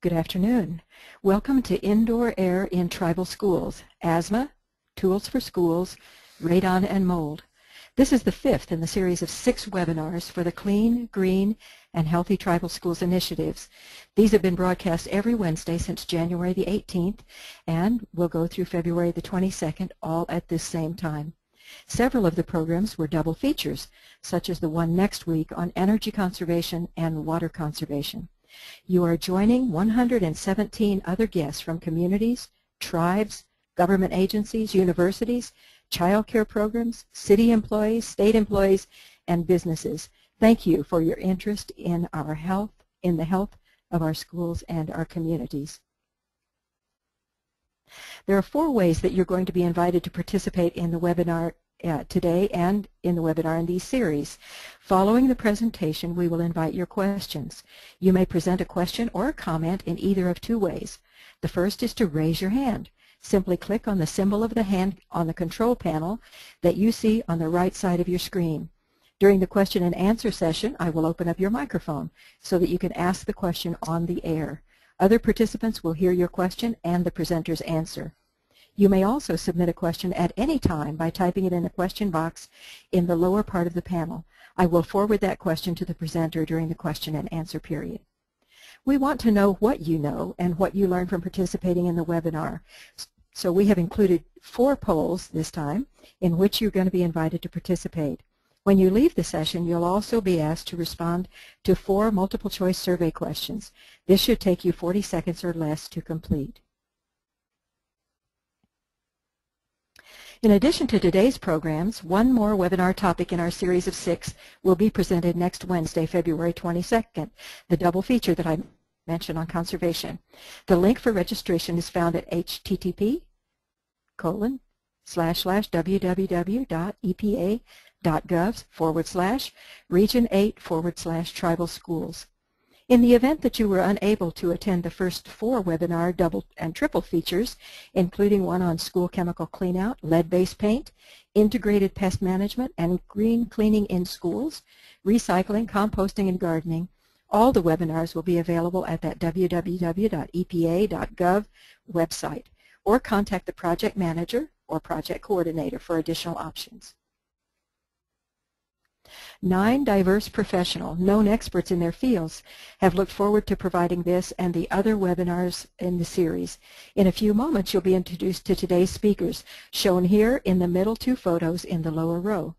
Good afternoon. Welcome to Indoor Air in Tribal Schools, Asthma, Tools for Schools, Radon, and Mold. This is the fifth in the series of 6 webinars for the Clean, Green, and Healthy Tribal Schools initiatives. These have been broadcast every Wednesday since January the 18th and will go through February the 22nd, all at this same time. Several of the programs were double features, such as the one next week on energy conservation and water conservation. You are joining 117 other guests from communities, tribes, government agencies, universities, child care programs, city employees, state employees, and businesses. Thank you for your interest in our health, in the health of our schools and our communities. There are 4 ways that you're going to be invited to participate in the webinar today and in the webinar in these series. Following the presentation, we will invite your questions. You may present a question or a comment in either of 2 ways. The first is to raise your hand. Simply click on the symbol of the hand on the control panel that you see on the right side of your screen. During the question and answer session, I will open up your microphone so that you can ask the question on the air. Other participants will hear your question and the presenter's answer. You may also submit a question at any time by typing it in the question box in the lower part of the panel. I will forward that question to the presenter during the question and answer period. We want to know what you know and what you learned from participating in the webinar. So we have included 4 polls this time in which you're going to be invited to participate. When you leave the session, you'll also be asked to respond to 4 multiple choice survey questions. This should take you 40 seconds or less to complete. In addition to today's programs, 1 more webinar topic in our series of 6 will be presented next Wednesday, February 22nd, the double feature that I mentioned on conservation. The link for registration is found at http://www.epa.gov/region8/tribal schools. In the event that you were unable to attend the first 4 webinar double and triple features, including one on school chemical cleanout, lead-based paint, integrated pest management, and green cleaning in schools, recycling, composting, and gardening, all the webinars will be available at that www.epa.gov website, or contact the project manager or project coordinator for additional options. 9 diverse professionals, known experts in their fields, have looked forward to providing this and the other webinars in the series. In a few moments, you'll be introduced to today's speakers, shown here in the middle 2 photos in the lower row.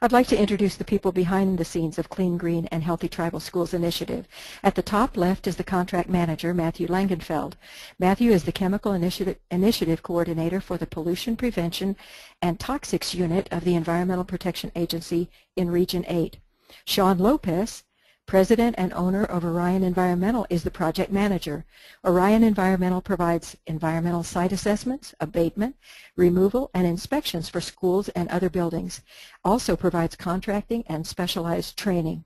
I'd like to introduce the people behind the scenes of Clean, Green, and Healthy Tribal Schools Initiative. At the top left is the contract manager, Matthew Langenfeld. Matthew is the Chemical Initiative Coordinator for the Pollution Prevention and Toxics Unit of the Environmental Protection Agency in Region 8. Sean Lopez, President and owner of Orion Environmental, is the project manager. Orion Environmental provides environmental site assessments, abatement, removal, and inspections for schools and other buildings. Also provides contracting and specialized training.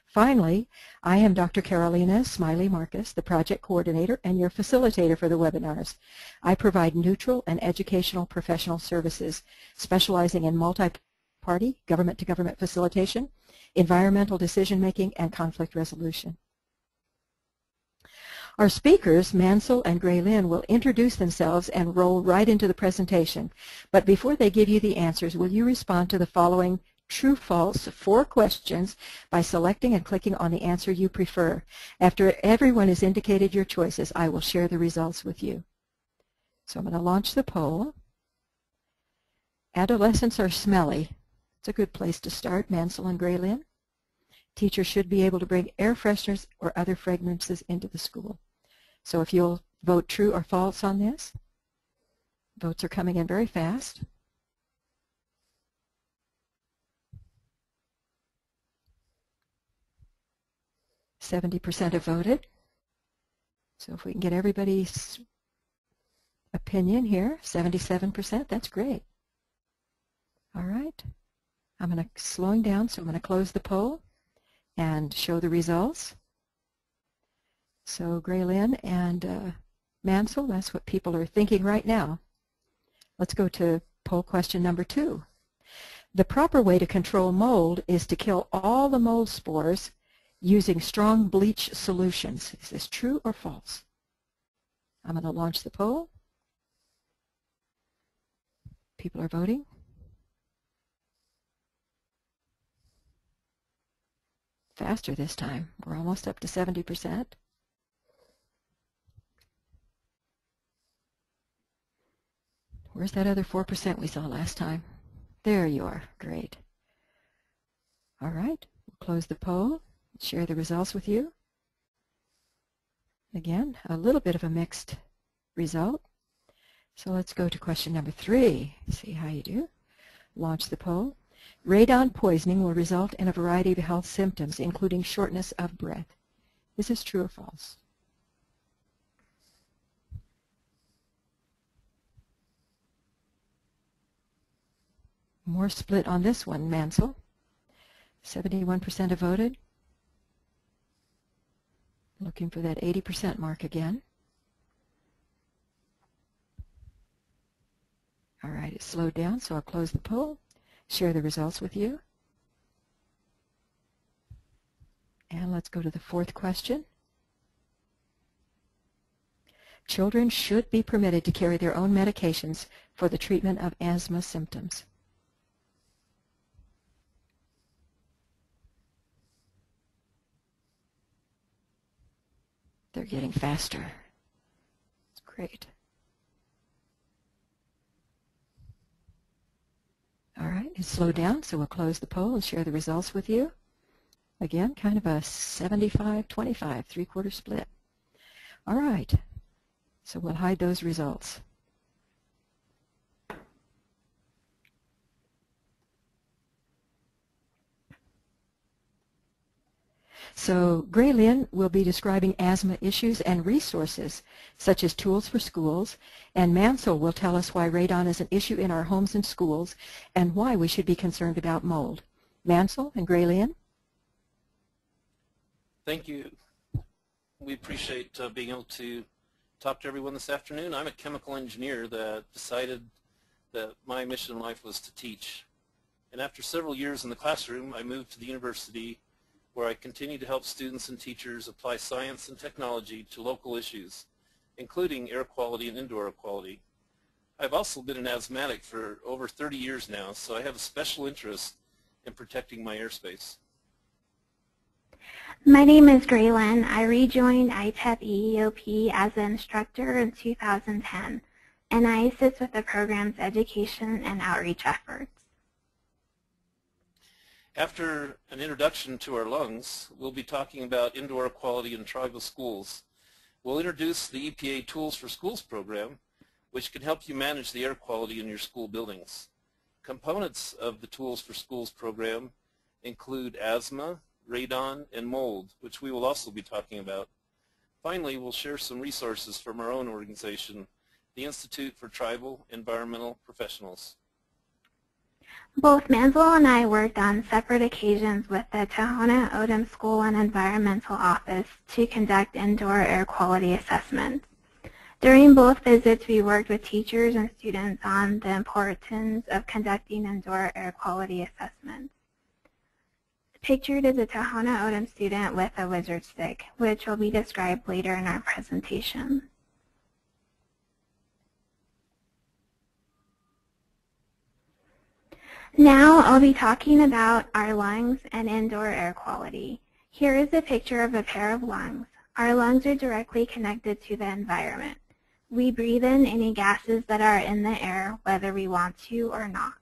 Finally, I am Dr. Carolina Smiley Marcus, the project coordinator and your facilitator for the webinars. I provide neutral and educational professional services, specializing in multi-party, government-to-government facilitation, environmental decision-making, and conflict resolution. Our speakers, Mansel and Graylynn, will introduce themselves and roll right into the presentation. But before they give you the answers, will you respond to the following true-false 4 questions by selecting and clicking on the answer you prefer. After everyone has indicated your choices, I will share the results with you. So I'm going to launch the poll. Adolescents are smelly. It's a good place to start, Mansel and Graylynn. Teachers should be able to bring air fresheners or other fragrances into the school. So if you'll vote true or false on this, votes are coming in very fast. %70 have voted. So if we can get everybody's opinion here, 77%, that's great. All right. I'm going to slowing down, so I'm going to close the poll and show the results. So Graylynn and Mansel, that's what people are thinking right now. Let's go to poll question number 2. The proper way to control mold is to kill all the mold spores using strong bleach solutions. Is this true or false? I'm going to launch the poll. People are voting. Faster this time. We're almost up to 70%. Where's that other 4% we saw last time? There you are. Great. All right. We'll close the poll. Share the results with you. Again, a little bit of a mixed result. So let's go to question number 3. See how you do. Launch the poll. Radon poisoning will result in a variety of health symptoms, including shortness of breath. Is this true or false? More split on this one, Mansel. 71% have voted. Looking for that 80% mark again. All right, it slowed down, so I'll close the poll, share the results with you. And let's go to the 4th question. Children should be permitted to carry their own medications for the treatment of asthma symptoms. They're getting faster. It's great. All right, it slowed down, so we'll close the poll and share the results with you. Again, kind of a 75-25, 3/4 split. All right, so we'll hide those results. So Graylynn will be describing asthma issues and resources, such as tools for schools, and Mansel will tell us why radon is an issue in our homes and schools and why we should be concerned about mold. Mansel and Graylynn. Thank you. We appreciate being able to talk to everyone this afternoon. I'm a chemical engineer that decided that my mission in life was to teach. And after several years in the classroom, I moved to the university where I continue to help students and teachers apply science and technology to local issues, including air quality and indoor air quality. I've also been an asthmatic for over 30 years now, so I have a special interest in protecting my airspace. My name is Graylynn. I rejoined ITEP EEOP as an instructor in 2010, and I assist with the program's education and outreach efforts. After an introduction to our lungs, we'll be talking about indoor air quality in tribal schools. We'll introduce the EPA Tools for Schools program, which can help you manage the air quality in your school buildings. Components of the Tools for Schools program include asthma, radon, and mold, which we will also be talking about. Finally, we'll share some resources from our own organization, the Institute for Tribal Environmental Professionals. Both Mansel and I worked on separate occasions with the Tohono O'odham School and Environmental Office to conduct indoor air quality assessments. During both visits, we worked with teachers and students on the importance of conducting indoor air quality assessments. Pictured is a Tohono O'odham student with a wizard stick, which will be described later in our presentation. Now I'll be talking about our lungs and indoor air quality. Here is a picture of a pair of lungs. Our lungs are directly connected to the environment. We breathe in any gases that are in the air, whether we want to or not.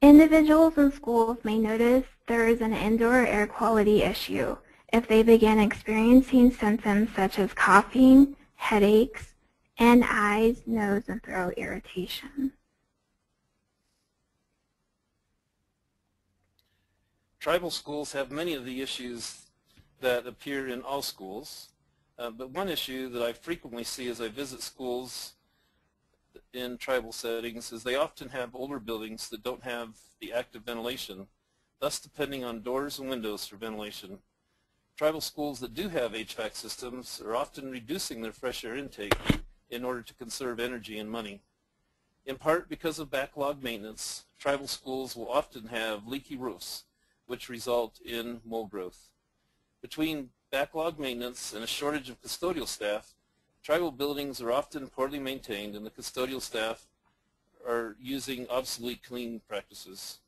Individuals in schools may notice there is an indoor air quality issue if they begin experiencing symptoms such as coughing, headaches, and eyes, nose, and throat irritation. Tribal schools have many of the issues that appear in all schools, but one issue that I frequently see as I visit schools in tribal settings is they often have older buildings that don't have the active ventilation, thus depending on doors and windows for ventilation. Tribal schools that do have HVAC systems are often reducing their fresh air intake in order to conserve energy and money. In part because of backlog maintenance, tribal schools will often have leaky roofs, which result in mold growth. Between backlog maintenance and a shortage of custodial staff, tribal buildings are often poorly maintained and the custodial staff are using obsolete cleaning practices.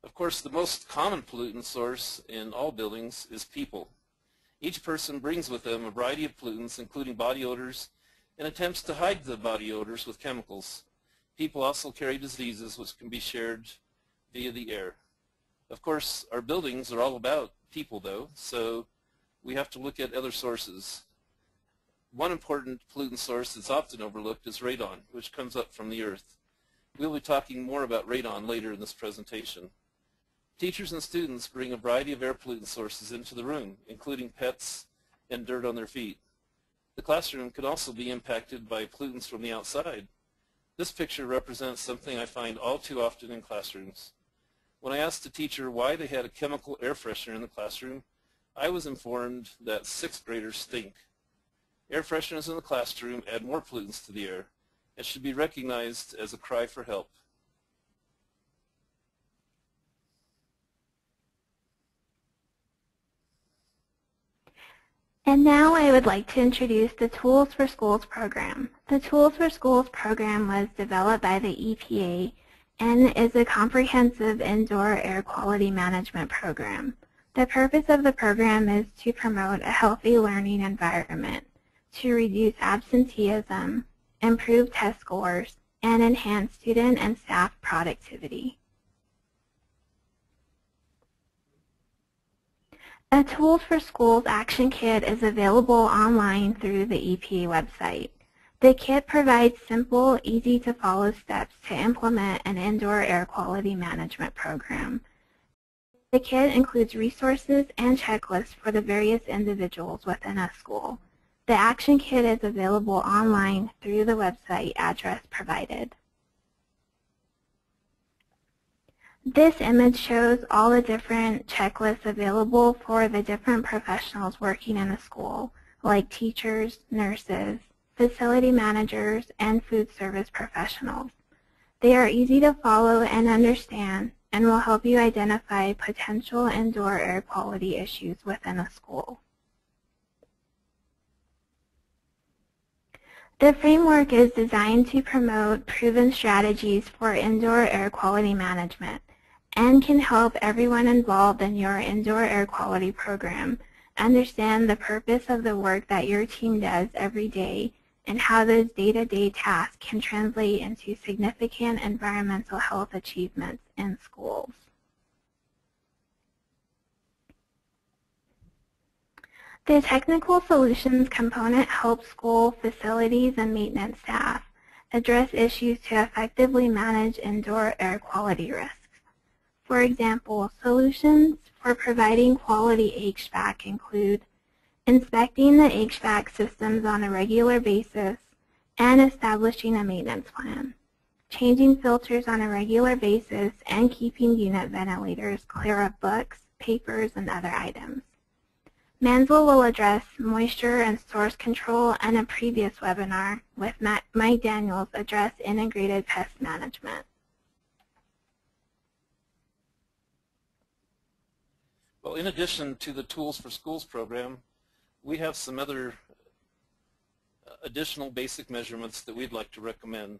Of course, the most common pollutant source in all buildings is people. Each person brings with them a variety of pollutants, including body odors, and attempts to hide the body odors with chemicals. People also carry diseases which can be shared via the air. Of course, our buildings are all about people, though, so we have to look at other sources. One important pollutant source that's often overlooked is radon, which comes up from the earth. We'll be talking more about radon later in this presentation. Teachers and students bring a variety of air pollutant sources into the room, including pets and dirt on their feet. The classroom could also be impacted by pollutants from the outside. This picture represents something I find all too often in classrooms. When I asked a teacher why they had a chemical air freshener in the classroom, I was informed that 6th graders stink. Air fresheners in the classroom add more pollutants to the air and should be recognized as a cry for help. And now I would like to introduce the Tools for Schools program. The Tools for Schools program was developed by the EPA and is a comprehensive indoor air quality management program. The purpose of the program is to promote a healthy learning environment, to reduce absenteeism, improve test scores, and enhance student and staff productivity. A Tools for Schools action kit is available online through the EPA website. The kit provides simple, easy-to-follow steps to implement an indoor air quality management program. The kit includes resources and checklists for the various individuals within a school. The action kit is available online through the website address provided. This image shows all the different checklists available for the different professionals working in a school, like teachers, nurses, facility managers, and food service professionals. They are easy to follow and understand and will help you identify potential indoor air quality issues within a school. The framework is designed to promote proven strategies for indoor air quality management and can help everyone involved in your indoor air quality program understand the purpose of the work that your team does every day and how those day-to-day tasks can translate into significant environmental health achievements in schools. The Technical Solutions component helps school facilities and maintenance staff address issues to effectively manage indoor air quality risks. For example, solutions for providing quality HVAC include inspecting the HVAC systems on a regular basis and establishing a maintenance plan, changing filters on a regular basis, and keeping unit ventilators clear of books, papers, and other items. Mansel will address moisture and source control in a previous webinar, with Mike Daniels address integrated pest management. Well, in addition to the Tools for Schools program, we have some other additional basic measurements that we'd like to recommend.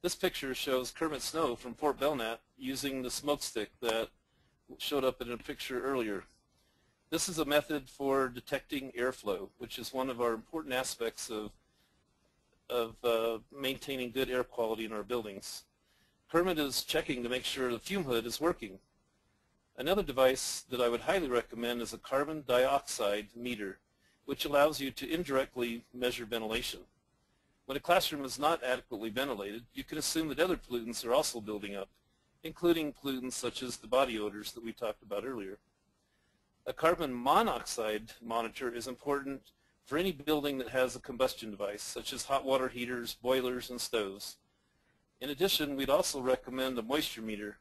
This picture shows Kermit Snow from Fort Belknap using the smoke stick that showed up in a picture earlier. This is a method for detecting airflow, which is one of our important aspects of maintaining good air quality in our buildings. Kermit is checking to make sure the fume hood is working. Another device that I would highly recommend is a carbon dioxide meter, which allows you to indirectly measure ventilation. When a classroom is not adequately ventilated, you can assume that other pollutants are also building up, including pollutants such as the body odors that we talked about earlier. A carbon monoxide monitor is important for any building that has a combustion device, such as hot water heaters, boilers, and stoves. In addition, we'd also recommend a moisture meter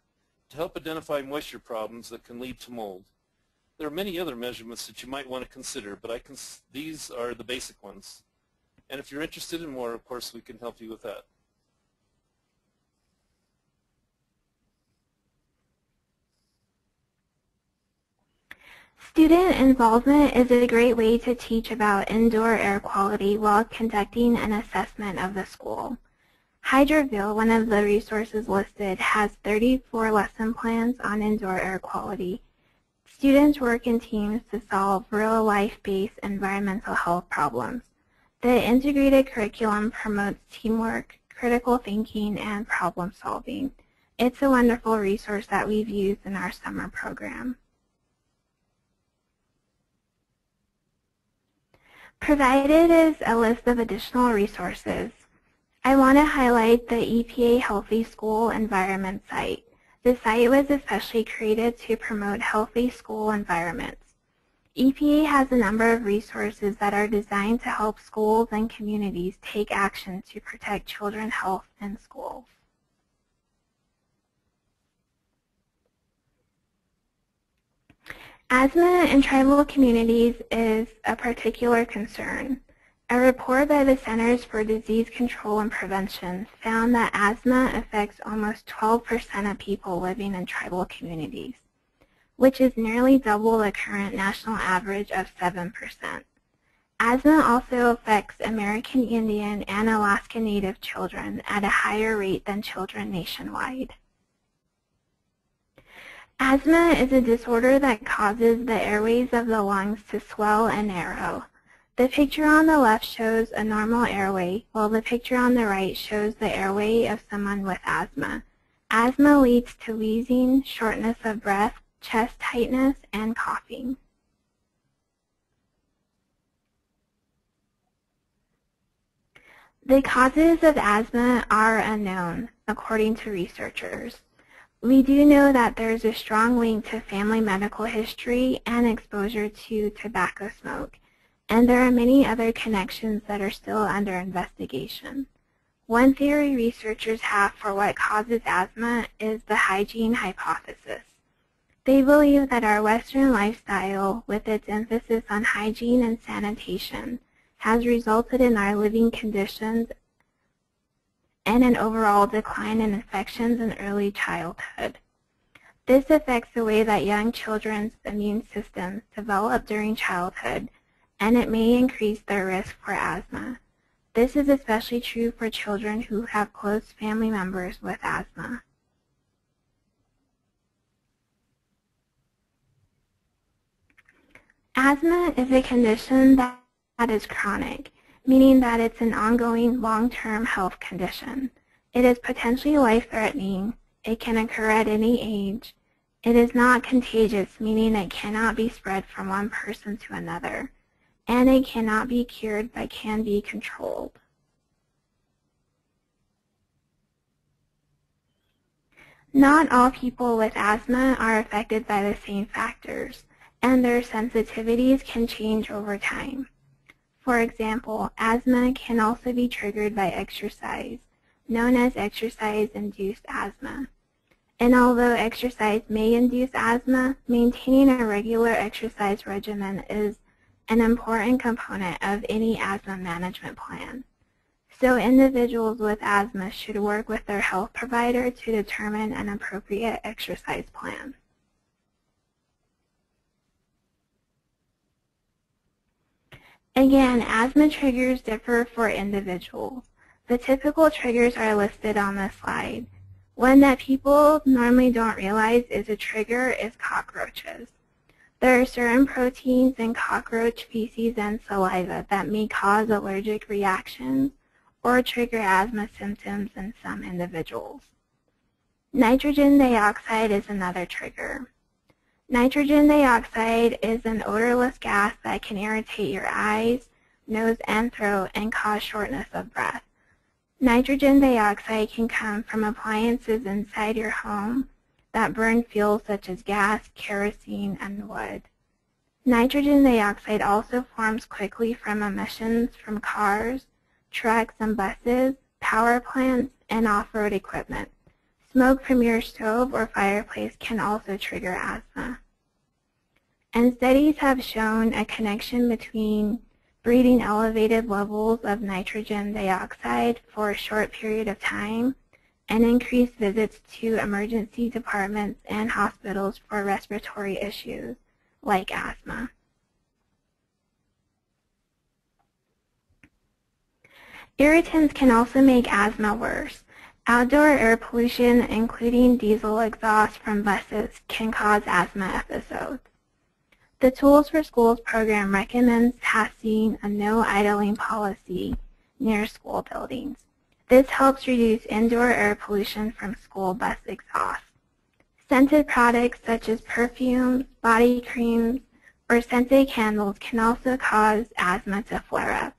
to help identify moisture problems that can lead to mold. There are many other measurements that you might want to consider, but these are the basic ones. And if you're interested in more, of course, we can help you with that. Student involvement is a great way to teach about indoor air quality while conducting an assessment of the school. Hydroville, one of the resources listed, has 34 lesson plans on indoor air quality. Students work in teams to solve real-life-based environmental health problems. The integrated curriculum promotes teamwork, critical thinking, and problem solving. It's a wonderful resource that we've used in our summer program. Provided is a list of additional resources. I want to highlight the EPA Healthy School Environment site. The site was especially created to promote healthy school environments. EPA has a number of resources that are designed to help schools and communities take action to protect children's health in schools. Asthma in tribal communities is a particular concern. A report by the Centers for Disease Control and Prevention found that asthma affects almost 12% of people living in tribal communities, which is nearly double the current national average of 7%. Asthma also affects American Indian and Alaska Native children at a higher rate than children nationwide. Asthma is a disorder that causes the airways of the lungs to swell and narrow. The picture on the left shows a normal airway, while the picture on the right shows the airway of someone with asthma. Asthma leads to wheezing, shortness of breath, chest tightness, and coughing. The causes of asthma are unknown, according to researchers. We do know that there is a strong link to family medical history and exposure to tobacco smoke, and there are many other connections that are still under investigation. One theory researchers have for what causes asthma is the hygiene hypothesis. They believe that our Western lifestyle, with its emphasis on hygiene and sanitation, has resulted in our living conditions and an overall decline in infections in early childhood. This affects the way that young children's immune systems develop during childhood, and it may increase their risk for asthma. This is especially true for children who have close family members with asthma. Asthma is a condition that is chronic, meaning that it's an ongoing long-term health condition. It is potentially life-threatening. It can occur at any age. It is not contagious, meaning it cannot be spread from one person to another. And it cannot be cured but can be controlled. Not all people with asthma are affected by the same factors, and their sensitivities can change over time. For example, asthma can also be triggered by exercise, known as exercise-induced asthma. And although exercise may induce asthma, maintaining a regular exercise regimen is an important component of any asthma management plan. So individuals with asthma should work with their health provider to determine an appropriate exercise plan. Again, asthma triggers differ for individuals. The typical triggers are listed on this slide. One that people normally don't realize is a trigger is cockroaches. There are certain proteins in cockroach feces and saliva that may cause allergic reactions or trigger asthma symptoms in some individuals. Nitrogen dioxide is another trigger. Nitrogen dioxide is an odorless gas that can irritate your eyes, nose, and throat and cause shortness of breath. Nitrogen dioxide can come from appliances inside your home that burn fuels such as gas, kerosene, and wood. Nitrogen dioxide also forms quickly from emissions from cars, trucks and buses, power plants, and off-road equipment. Smoke from your stove or fireplace can also trigger asthma. And studies have shown a connection between breathing elevated levels of nitrogen dioxide for a short period of time and increased visits to emergency departments and hospitals for respiratory issues like asthma. Irritants can also make asthma worse. Outdoor air pollution, including diesel exhaust from buses, can cause asthma episodes. The Tools for Schools program recommends passing a no idling policy near school buildings. This helps reduce indoor air pollution from school bus exhaust. Scented products such as perfumes, body creams, or scented candles can also cause asthma to flare up.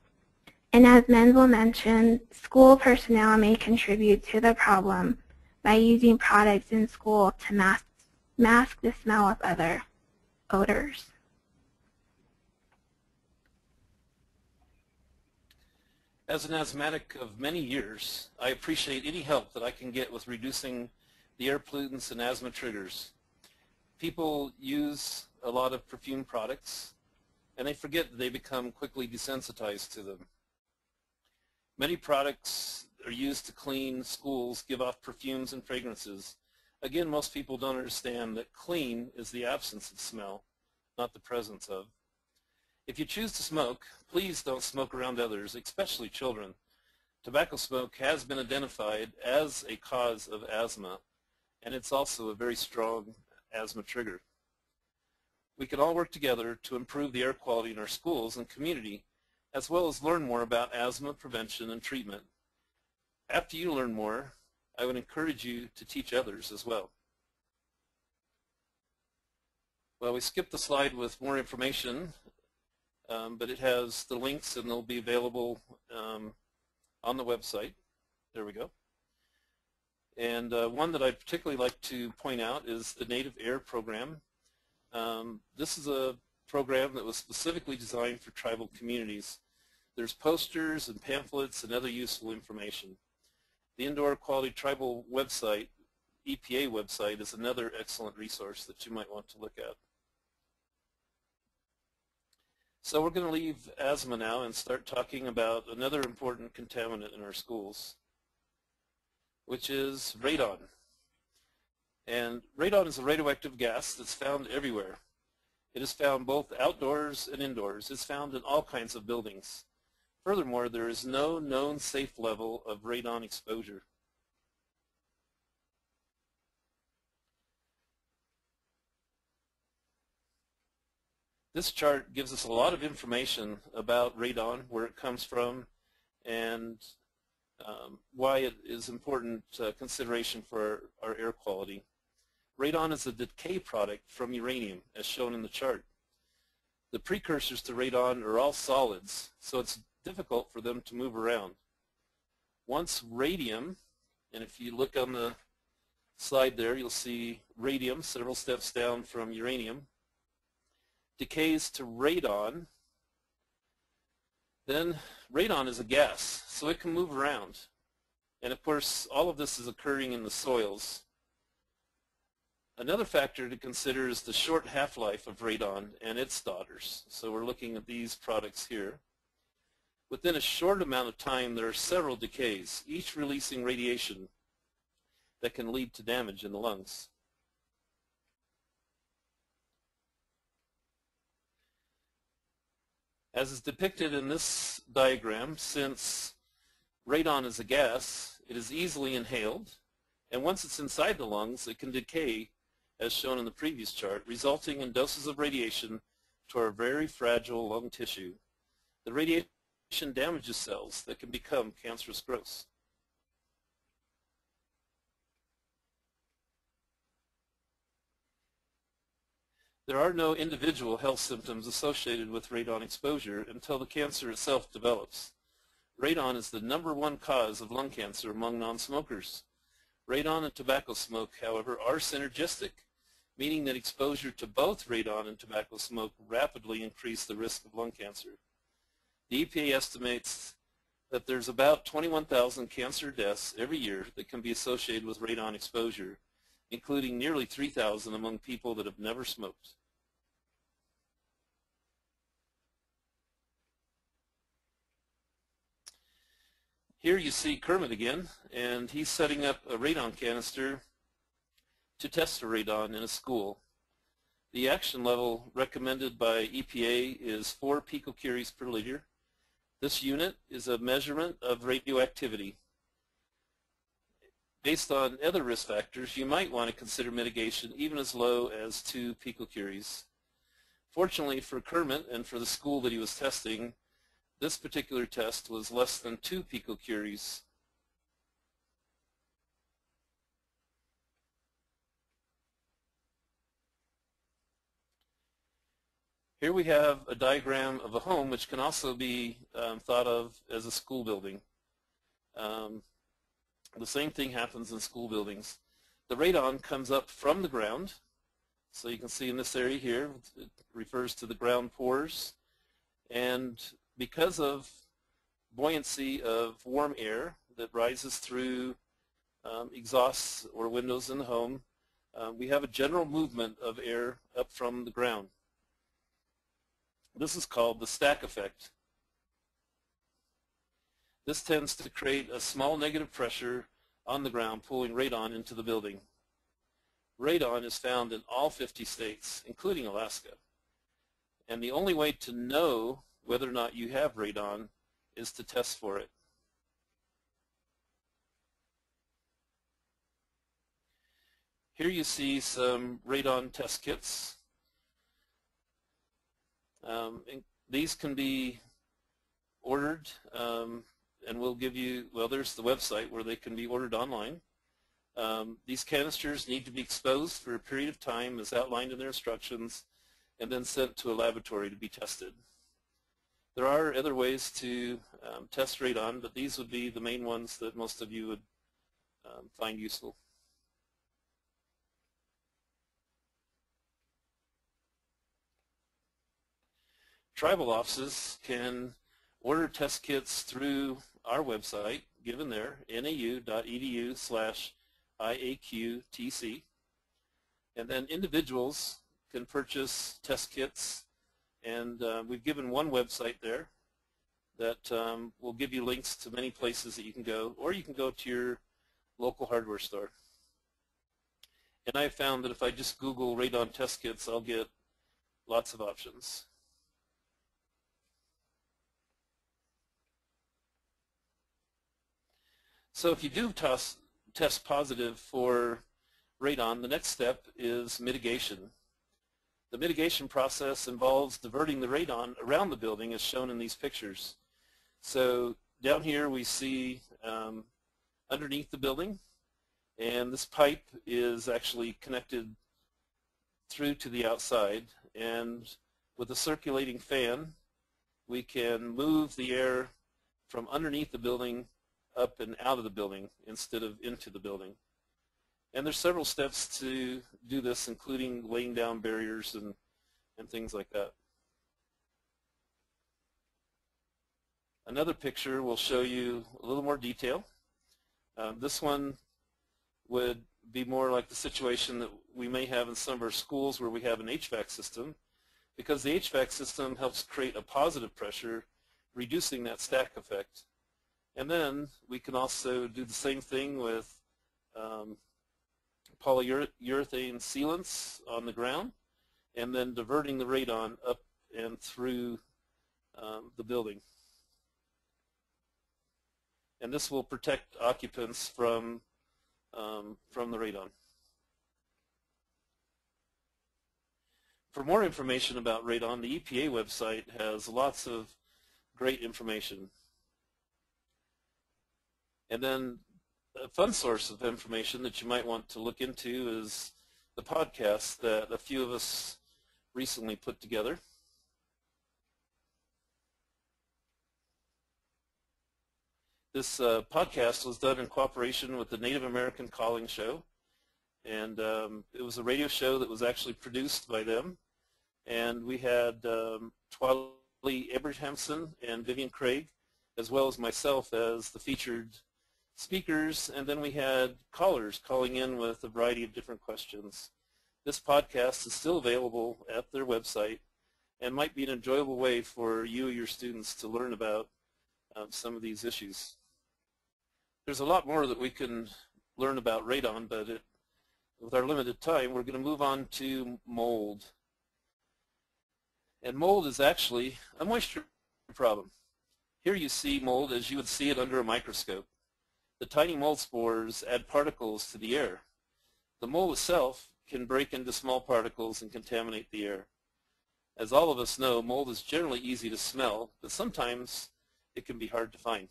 And as Mansel mentioned, school personnel may contribute to the problem by using products in school to mask the smell of other odors. As an asthmatic of many years, I appreciate any help that I can get with reducing the air pollutants and asthma triggers. People use a lot of perfume products, and they forget that they become quickly desensitized to them. Many products are used to clean schools, give off perfumes and fragrances. Again, most people don't understand that clean is the absence of smell, not the presence of. If you choose to smoke, please don't smoke around others, especially children. Tobacco smoke has been identified as a cause of asthma, and it's also a very strong asthma trigger. We can all work together to improve the air quality in our schools and community, as well as learn more about asthma prevention and treatment. After you learn more, I would encourage you to teach others as well. Well, we skipped the slide with more information, but it has the links, and they'll be available on the website. There we go. And one that I'd particularly like to point out is the Native Air program. This is a program that was specifically designed for tribal communities. There's posters and pamphlets and other useful information. The Indoor Quality Tribal website, EPA website, is another excellent resource that you might want to look at. So we're going to leave asthma now and start talking about another important contaminant in our schools, which is radon. And radon is a radioactive gas that's found everywhere. It is found both outdoors and indoors. It's found in all kinds of buildings. Furthermore, there is no known safe level of radon exposure. This chart gives us a lot of information about radon, where it comes from, and why it is important consideration for our air quality. Radon is a decay product from uranium, as shown in the chart. The precursors to radon are all solids, so it's difficult for them to move around. Once radium, and if you look on the slide there, you'll see radium several steps down from uranium, decays to radon, then radon is a gas, so it can move around. And of course, all of this is occurring in the soils. Another factor to consider is the short half-life of radon and its daughters. So we're looking at these products here. Within a short amount of time, there are several decays, each releasing radiation that can lead to damage in the lungs. As is depicted in this diagram, since radon is a gas, it is easily inhaled, and once it's inside the lungs, it can decay, as shown in the previous chart, resulting in doses of radiation to our very fragile lung tissue. The radiation damages cells that can become cancerous growths. There are no individual health symptoms associated with radon exposure until the cancer itself develops. Radon is the #1 cause of lung cancer among non-smokers. Radon and tobacco smoke, however, are synergistic, meaning that exposure to both radon and tobacco smoke rapidly increase the risk of lung cancer. The EPA estimates that there's about 21,000 cancer deaths every year that can be associated with radon exposure, including nearly 3,000 among people that have never smoked. Here you see Kermit again, and he's setting up a radon canister to test for radon in a school. The action level recommended by EPA is 4 picocuries per liter. This unit is a measurement of radioactivity. Based on other risk factors, you might want to consider mitigation even as low as 2 picocuries. Fortunately for Kermit and for the school that he was testing, this particular test was less than 2 picocuries. Here we have a diagram of a home, which can also be thought of as a school building. The same thing happens in school buildings. The radon comes up from the ground. So you can see in this area here, it refers to the ground pores. And because of buoyancy of warm air that rises through exhausts or windows in the home, we have a general movement of air up from the ground. This is called the stack effect. This tends to create a small negative pressure on the ground, pulling radon into the building. Radon is found in all 50 states, including Alaska. And the only way to know whether or not you have radon is to test for it. Here you see some radon test kits. These can be ordered, and we'll give you, well, there's the website where they can be ordered online. These canisters need to be exposed for a period of time as outlined in their instructions and then sent to a laboratory to be tested. There are other ways to test radon, but these would be the main ones that most of you would find useful. Tribal offices can order test kits through our website, given there, nau.edu/IAQTC. And then individuals can purchase test kits, and we've given one website there that will give you links to many places that you can go, or you can go to your local hardware store. And I found that if I just Google radon test kits, I'll get lots of options. So if you do test positive for radon, the next step is mitigation. The mitigation process involves diverting the radon around the building as shown in these pictures. So down here we see underneath the building, and this pipe is actually connected through to the outside, and with a circulating fan we can move the air from underneath the building up and out of the building instead of into the building. And there's several steps to do this, including laying down barriers and things like that. Another picture will show you a little more detail. This one would be more like the situation that we may have in some of our schools where we have an HVAC system, because the HVAC system helps create a positive pressure, reducing that stack effect. And then we can also do the same thing with polyurethane sealants on the ground, and then diverting the radon up and through the building. And this will protect occupants from the radon. For more information about radon, the EPA website has lots of great information. And then a fun source of information that you might want to look into is the podcast that a few of us recently put together. This podcast was done in cooperation with the Native American Calling Show, and it was a radio show that was actually produced by them. And we had Twali Abrahamson and Vivian Craig, as well as myself as the featured speakers, and then we had callers calling in with a variety of different questions. This podcast is still available at their website and might be an enjoyable way for you or your students to learn about some of these issues. There's a lot more that we can learn about radon, but with our limited time, we're going to move on to mold. And mold is actually a moisture problem. Here you see mold as you would see it under a microscope. The tiny mold spores add particles to the air. The mold itself can break into small particles and contaminate the air. As all of us know, mold is generally easy to smell, but sometimes it can be hard to find.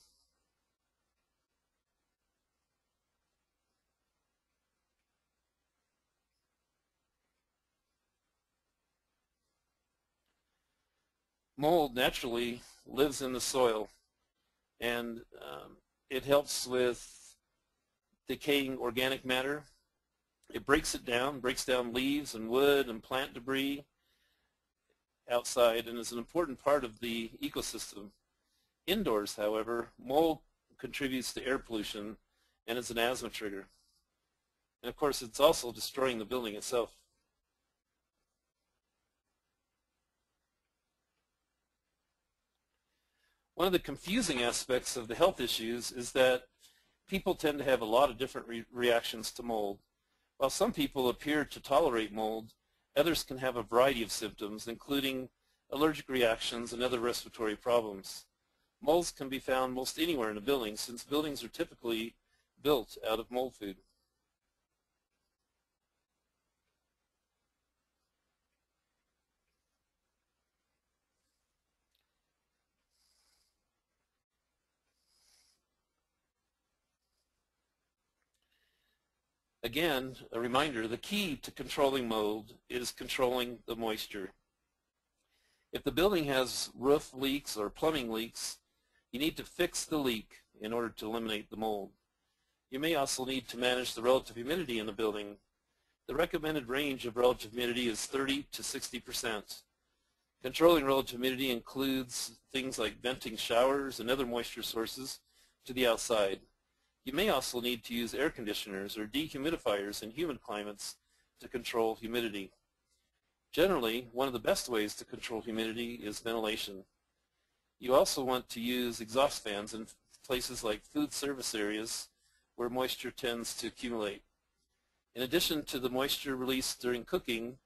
Mold naturally lives in the soil, and it helps with decaying organic matter. It breaks down leaves and wood and plant debris outside, and is an important part of the ecosystem. Indoors, however, mold contributes to air pollution and is an asthma trigger. And of course, it's also destroying the building itself. One of the confusing aspects of the health issues is that people tend to have a lot of different reactions to mold. While some people appear to tolerate mold, others can have a variety of symptoms, including allergic reactions and other respiratory problems. Molds can be found most anywhere in a building, since buildings are typically built out of mold food. Again, a reminder, the key to controlling mold is controlling the moisture. If the building has roof leaks or plumbing leaks, you need to fix the leak in order to eliminate the mold. You may also need to manage the relative humidity in the building. The recommended range of relative humidity is 30 to 60%. Controlling relative humidity includes things like venting showers and other moisture sources to the outside. You may also need to use air conditioners or dehumidifiers in humid climates to control humidity. Generally, one of the best ways to control humidity is ventilation. You also want to use exhaust fans in places like food service areas where moisture tends to accumulate. In addition to the moisture released during cooking,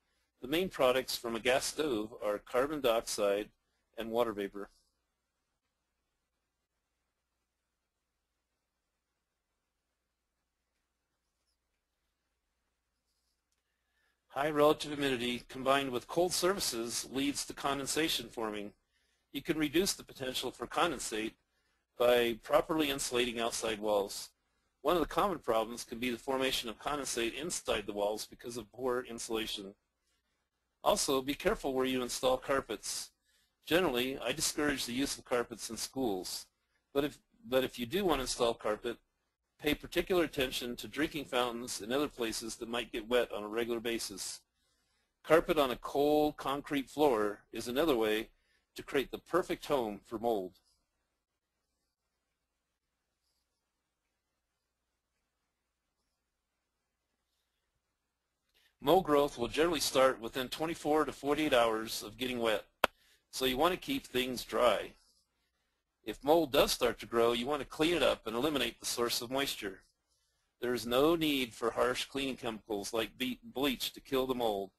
the main products from a gas stove are carbon dioxide and water vapor. High relative humidity combined with cold surfaces leads to condensation forming. You can reduce the potential for condensate by properly insulating outside walls. One of the common problems can be the formation of condensate inside the walls because of poor insulation. Also, be careful where you install carpets. Generally, I discourage the use of carpets in schools, but if you do want to install carpet, pay particular attention to drinking fountains and other places that might get wet on a regular basis. Carpet on a cold concrete floor is another way to create the perfect home for mold. Mold growth will generally start within 24 to 48 hours of getting wet, so you want to keep things dry. If mold does start to grow, you want to clean it up and eliminate the source of moisture. There is no need for harsh cleaning chemicals like bleach to kill the mold.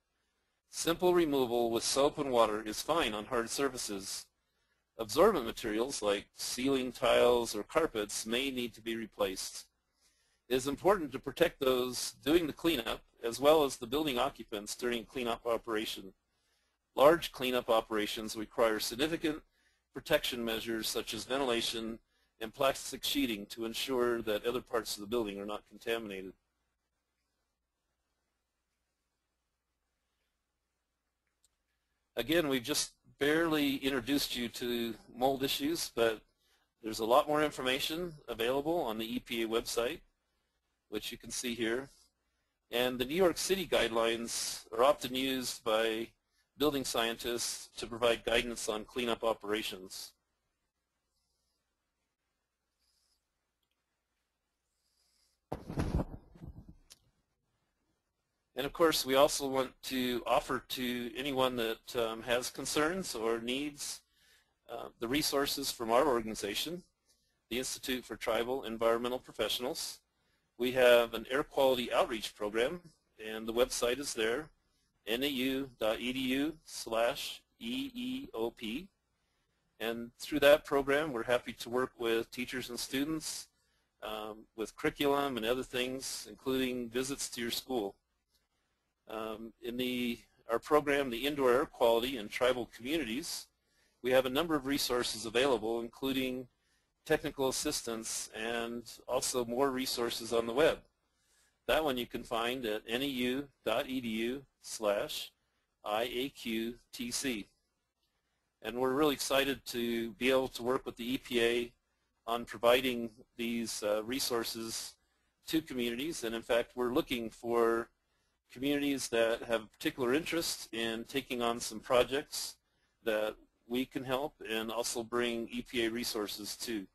Simple removal with soap and water is fine on hard surfaces. Absorbent materials like ceiling tiles or carpets may need to be replaced. It is important to protect those doing the cleanup as well as the building occupants during cleanup operation. Large cleanup operations require significant protection measures such as ventilation and plastic sheeting to ensure that other parts of the building are not contaminated. Again, we've just barely introduced you to mold issues, but there's a lot more information available on the EPA website, which you can see here. And the New York City guidelines are often used by building scientists to provide guidance on cleanup operations. And of course, we also want to offer to anyone that has concerns or needs the resources from our organization. the Institute for Tribal Environmental Professionals. We have an air quality outreach program, and the website is there, nau.edu/EEOP. And through that program, we're happy to work with teachers and students with curriculum and other things, including visits to your school. In our program, the Indoor Air Quality in Tribal Communities, we have a number of resources available, including technical assistance and also more resources on the web. That one you can find at nau.edu/IAQTC. And we're really excited to be able to work with the EPA on providing these resources to communities. And in fact, we're looking for communities that have a particular interest in taking on some projects that we can help and also bring EPA resources to.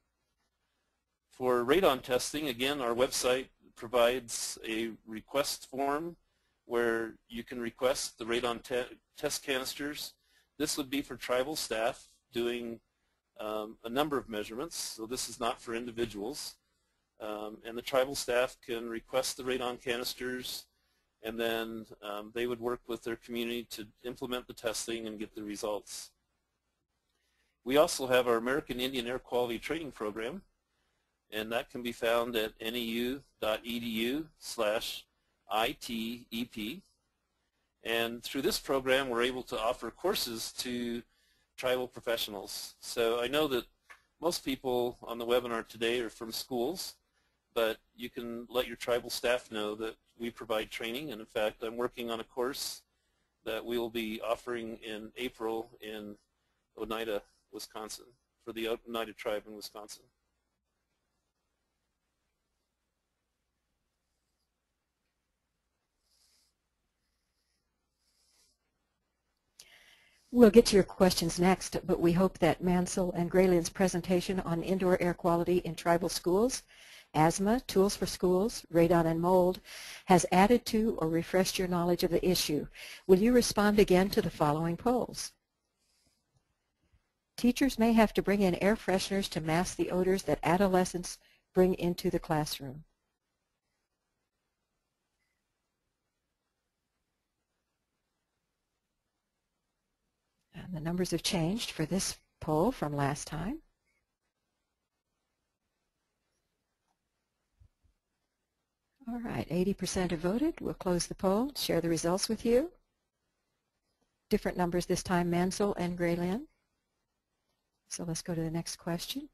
For radon testing, again, our website provides a request form where you can request the radon test canisters. This would be for tribal staff doing a number of measurements, so this is not for individuals. And the tribal staff can request the radon canisters, and then they would work with their community to implement the testing and get the results. We also have our American Indian Air Quality Training Program, and that can be found at nau.edu/ITEP. And through this program, we're able to offer courses to tribal professionals. So I know that most people on the webinar today are from schools, but you can let your tribal staff know that we provide training. And in fact, I'm working on a course that we will be offering in April in Oneida, Wisconsin, for the Oneida tribe in Wisconsin. We'll get to your questions next, but we hope that Mansel and Graylynn's presentation on indoor air quality in tribal schools, asthma, tools for schools, radon and mold, has added to or refreshed your knowledge of the issue. Will you respond again to the following polls? Teachers may have to bring in air fresheners to mask the odors that adolescents bring into the classroom. And the numbers have changed for this poll from last time. All right, 80% have voted. We'll close the poll, share the results with you. Different numbers this time, Mansel and Graylynn. So let's go to the next question.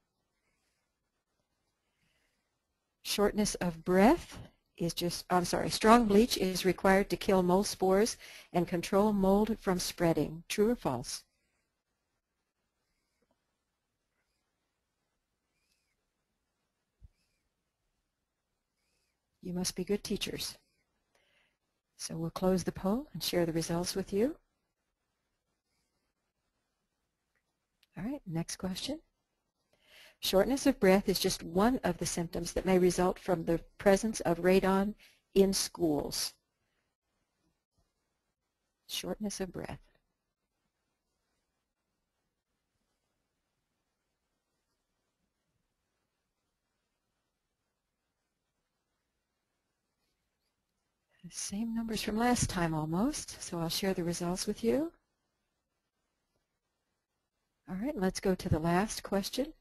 Shortness of breath is strong bleach is required to kill mold spores and control mold from spreading. True or false? You must be good teachers. So we'll close the poll and share the results with you. All right, next question. Shortness of breath is just one of the symptoms that may result from the presence of radon in schools. Shortness of breath. Same numbers from last time almost, so I'll share the results with you. All right, let's go to the last question.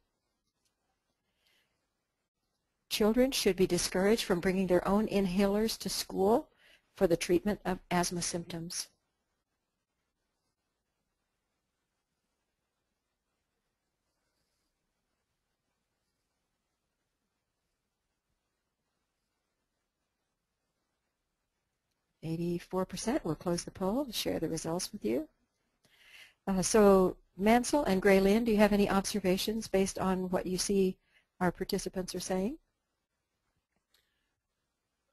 Children should be discouraged from bringing their own inhalers to school for the treatment of asthma symptoms. %. We'll close the poll and share the results with you. So Mansel and Graylynn, do you have any observations based on what you see our participants are saying?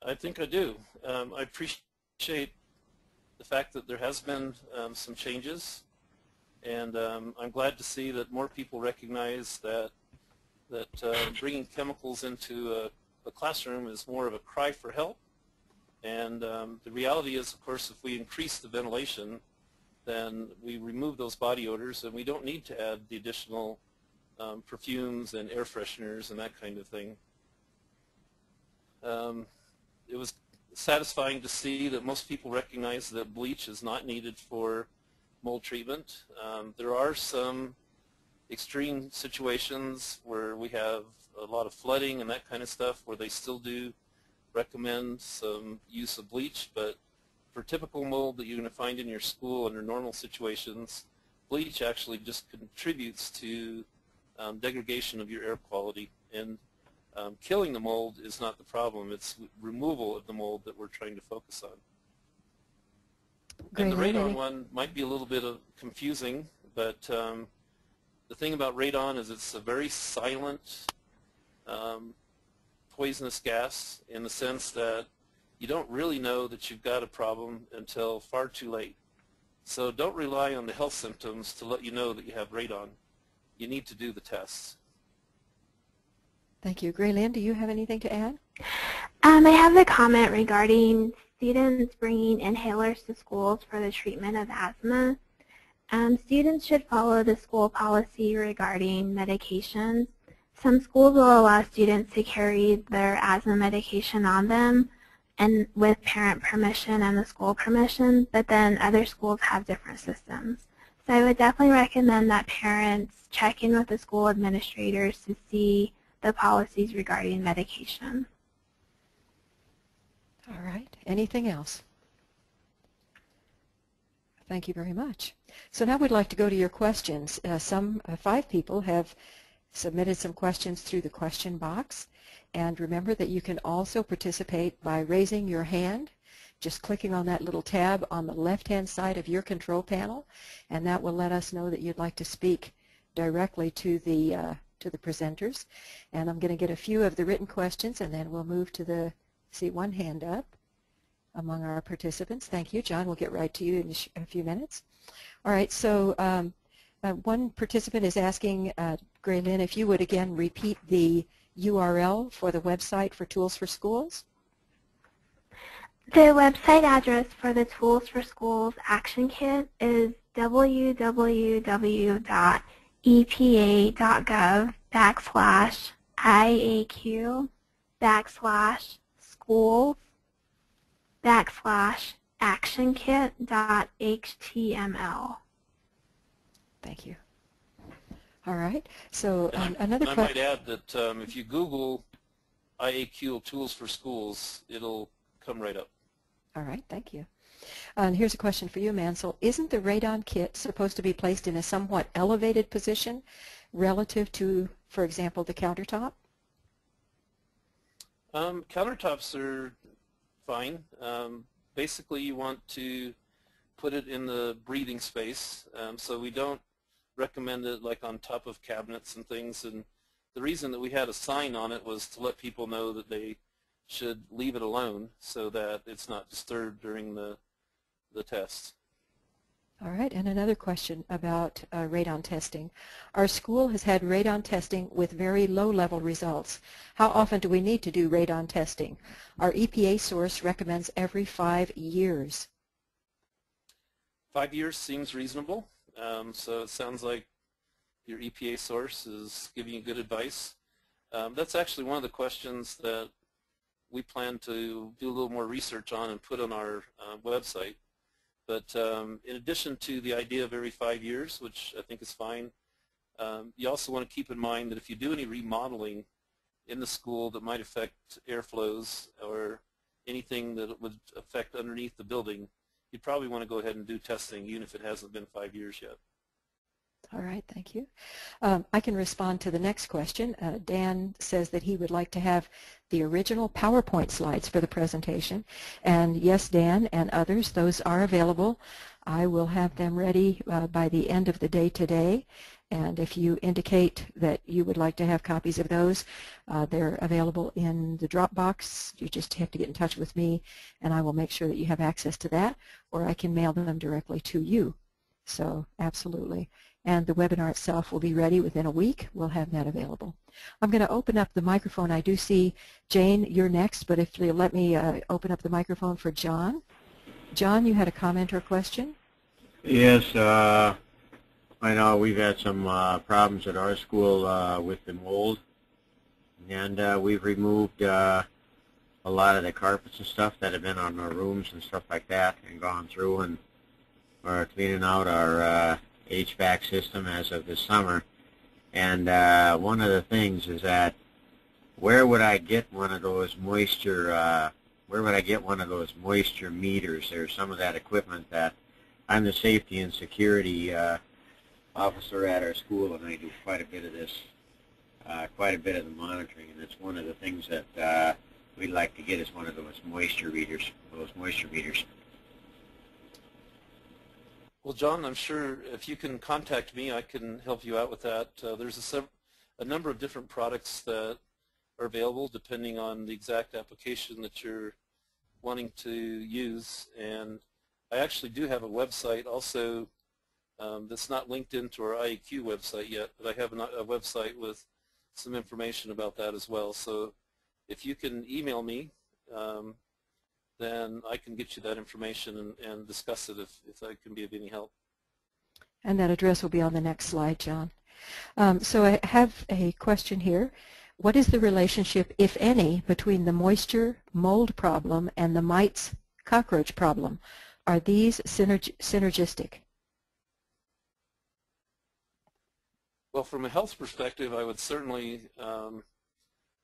I think I do. I appreciate the fact that there has been some changes, and I'm glad to see that more people recognize that bringing chemicals into a classroom is more of a cry for help. And the reality is, of course, if we increase the ventilation, then we remove those body odors, and we don't need to add the additional perfumes and air fresheners and that kind of thing. It was satisfying to see that most people recognize that bleach is not needed for mold treatment. There are some extreme situations where we have a lot of flooding and that kind of stuff where they still do recommend some use of bleach, but for typical mold that you're going to find in your school under normal situations, bleach actually just contributes to degradation of your air quality, and killing the mold is not the problem. It's removal of the mold that we're trying to focus on. And the radon one might be a little bit confusing, but the thing about radon is it's a very silent poisonous gas, in the sense that you don't really know that you've got a problem until far too late. So don't rely on the health symptoms to let you know that you have radon. You need to do the tests. Thank you. Graylynn, do you have anything to add? I have a comment regarding students bringing inhalers to schools for the treatment of asthma. Students should follow the school policy regarding medications. Some schools will allow students to carry their asthma medication on them and with parent permission and the school permission, but then other schools have different systems. So I would definitely recommend that parents check in with the school administrators to see the policies regarding medication. All right. Anything else? Thank you very much. So now we'd like to go to your questions. Five people have submitted some questions through the question box. And remember that you can also participate by raising your hand, just clicking on that little tab on the left-hand side of your control panel, and that will let us know that you'd like to speak directly to the presenters. And I'm going to get a few of the written questions, and then we'll move to the, see one hand up among our participants. Thank you, John. We'll get right to you in a few minutes. All right, so one participant is asking, Graylynn, if you would again repeat the URL for the website for Tools for Schools. The website address for the Tools for Schools Action Kit is www.epa.gov/IAQ/schools/actionkit.html. Thank you. All right. So another question. I might add that if you Google IAQ Tools for Schools, it'll come right up. All right. Thank you. And here's a question for you, Mansel. Isn't the radon kit supposed to be placed in a somewhat elevated position relative to, for example, the countertop? Countertops are fine. Basically, you want to put it in the breathing space, so we don't recommend it like on top of cabinets and things. And the reason that we had a sign on it was to let people know that they should leave it alone so that it's not disturbed during the test. All right, and another question about radon testing. Our school has had radon testing with very low-level results. How often do we need to do radon testing? Our EPA source recommends every 5 years. 5 years seems reasonable. So it sounds like your EPA source is giving you good advice. That's actually one of the questions that we plan to do a little more research on and put on our website. But in addition to the idea of every 5 years, which I think is fine, you also want to keep in mind that if you do any remodeling in the school that might affect airflows or anything that would affect underneath the building, you'd probably want to go ahead and do testing even if it hasn't been 5 years yet. All right, thank you. I can respond to the next question. Dan says that he would like to have the original PowerPoint slides for the presentation. And yes, Dan and others, those are available. I will have them ready by the end of the day today. And if you indicate that you would like to have copies of those, they're available in the Dropbox. You just have to get in touch with me, and I will make sure that you have access to that, or I can mail them directly to you. So absolutely. And the webinar itself will be ready within a week. We'll have that available. I'm going to open up the microphone. I do see, Jane, you're next, but if you'll let me open up the microphone for John. John, you had a comment or question? Yes. I know we've had some problems at our school with the mold, and we've removed a lot of the carpets and stuff that have been on our rooms and stuff like that, and gone through and are cleaning out our HVAC system as of this summer. And one of the things is that where would I get one of those moisture meters? There's some of that equipment that I'm the safety and security officer at our school, and I do quite a bit of this, quite a bit of the monitoring, and it's one of the things that we'd like to get is one of those moisture meters. Well, John, I'm sure if you can contact me, I can help you out with that. There's a number of different products that are available depending on the exact application that you're wanting to use. And I actually do have a website also that's not linked into our IAQ website yet, but I have a website with some information about that as well. So if you can email me, then I can get you that information and discuss it if I can be of any help. And that address will be on the next slide, John. So I have a question here. What is the relationship, if any, between the moisture mold problem and the mites cockroach problem? Are these synergistic? Well, from a health perspective, I would certainly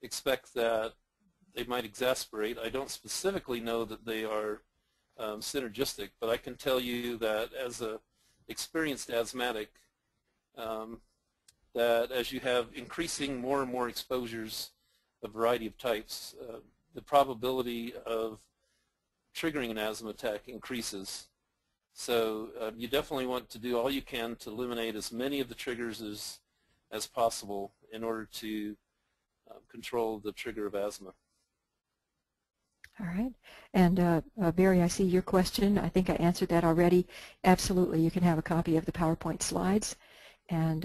expect that they might exasperate. I don't specifically know that they are synergistic, but I can tell you that as an experienced asthmatic, that as you have increasing more and more exposures of a variety of types, the probability of triggering an asthma attack increases. So you definitely want to do all you can to eliminate as many of the triggers as possible in order to control the trigger of asthma. All right. And Barry, I see your question. I think I answered that already. Absolutely. You can have a copy of the PowerPoint slides, and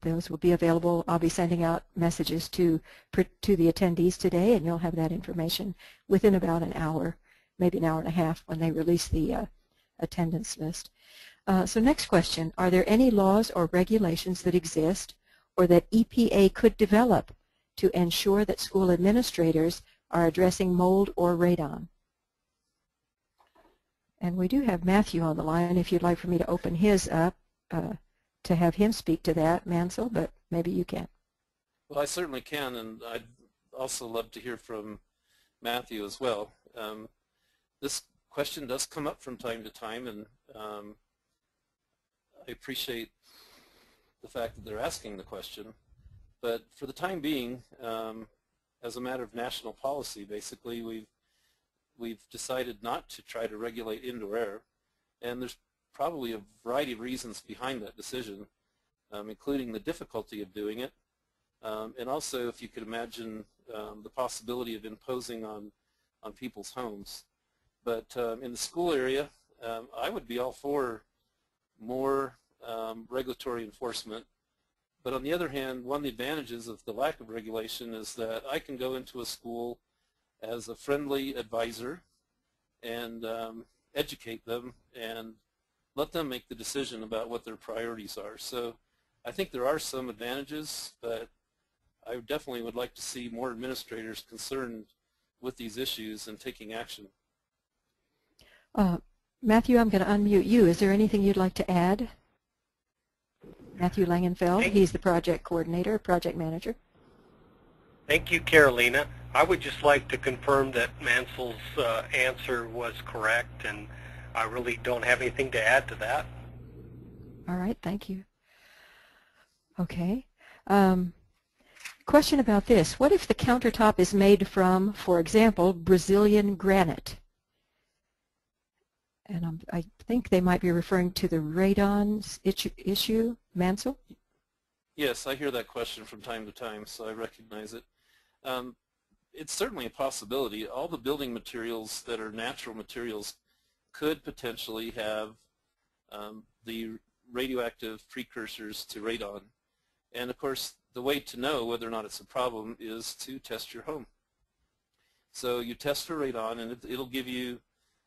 those will be available. I'll be sending out messages to the attendees today, and you'll have that information within about an hour, maybe an hour and a half when they release the attendance list. So next question, are there any laws or regulations that exist or that EPA could develop to ensure that school administrators are addressing mold or radon? And we do have Matthew on the line if you'd like for me to open his up to have him speak to that, Mansel, but maybe you can. Well, I certainly can, and I'd also love to hear from Matthew as well. This question does come up from time to time, and I appreciate the fact that they're asking the question. But for the time being, as a matter of national policy, basically, we've decided not to try to regulate indoor air, and there's probably a variety of reasons behind that decision, including the difficulty of doing it, and also, if you could imagine, the possibility of imposing on people's homes. But in the school area, I would be all for more regulatory enforcement. But on the other hand, one of the advantages of the lack of regulation is that I can go into a school as a friendly advisor and educate them and let them make the decision about what their priorities are. So I think there are some advantages, but I definitely would like to see more administrators concerned with these issues and taking action. Matthew, I'm going to unmute you. Is there anything you'd like to add? Matthew Langenfeld, he's the project coordinator, project manager. Thank you, Carolina. I would just like to confirm that Mansel's answer was correct, and I really don't have anything to add to that. All right, thank you. Okay. Question about this. What if the countertop is made from, for example, Brazilian granite? And I think they might be referring to the radon issue. Mansel? Yes, I hear that question from time to time, so I recognize it. It's certainly a possibility. All the building materials that are natural materials could potentially have the radioactive precursors to radon. And of course, the way to know whether or not it's a problem is to test your home. So you test for radon, and it'll give you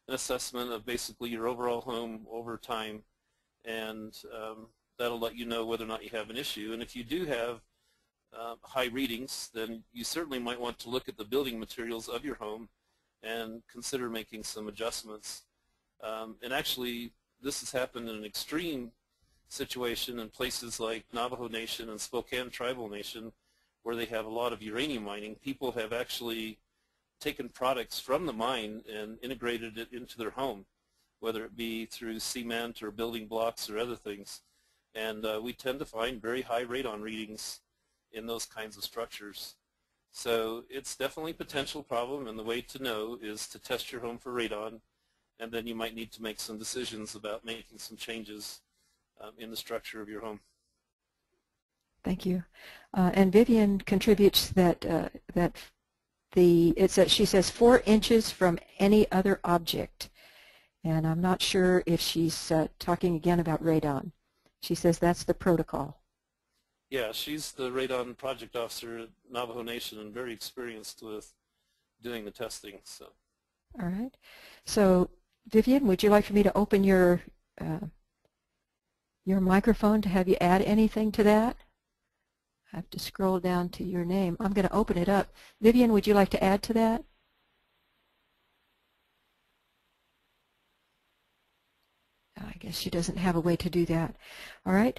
an assessment of basically your overall home over time. And that'll let you know whether or not you have an issue. And if you do have high readings, then you certainly might want to look at the building materials of your home and consider making some adjustments. And actually, this has happened in an extreme situation in places like Navajo Nation and Spokane Tribal Nation, where they have a lot of uranium mining. People have actually taken products from the mine and integrated it into their home, whether it be through cement or building blocks or other things. And we tend to find very high radon readings in those kinds of structures. So it's definitely a potential problem, and the way to know is to test your home for radon, and then you might need to make some decisions about making some changes in the structure of your home. Thank you. And Vivian contributes that she says 4 inches from any other object, and I'm not sure if she's talking again about radon. She says that's the protocol. Yeah, she's the radon project officer at Navajo Nation and very experienced with doing the testing. So. All right. So, Vivian, would you like for me to open your microphone to have you add anything to that? I have to scroll down to your name. I'm going to open it up. Vivian, would you like to add to that? I guess she doesn't have a way to do that. All right.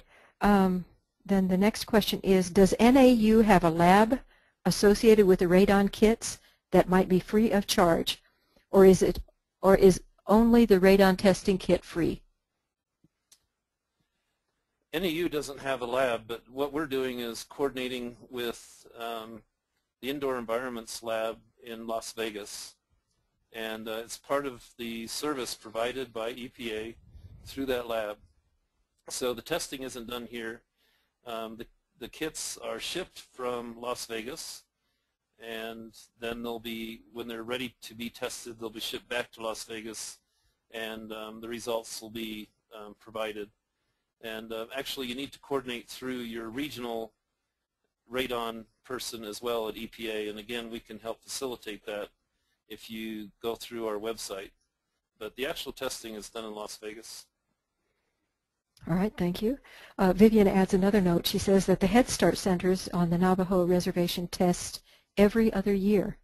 Then the next question is, does NAU have a lab associated with the radon kits that might be free of charge, or is only the radon testing kit free? NAU doesn't have a lab, but what we're doing is coordinating with the Indoor Environments Lab in Las Vegas, and it's part of the service provided by EPA through that lab. So the testing isn't done here. The kits are shipped from Las Vegas, and then they'll be, when they're ready to be tested, they'll be shipped back to Las Vegas, and the results will be provided. And actually, you need to coordinate through your regional radon person as well at EPA, and again, we can help facilitate that if you go through our website. But the actual testing is done in Las Vegas. All right, thank you. Vivian adds another note. She says that the Head Start centers on the Navajo Reservation test every other year.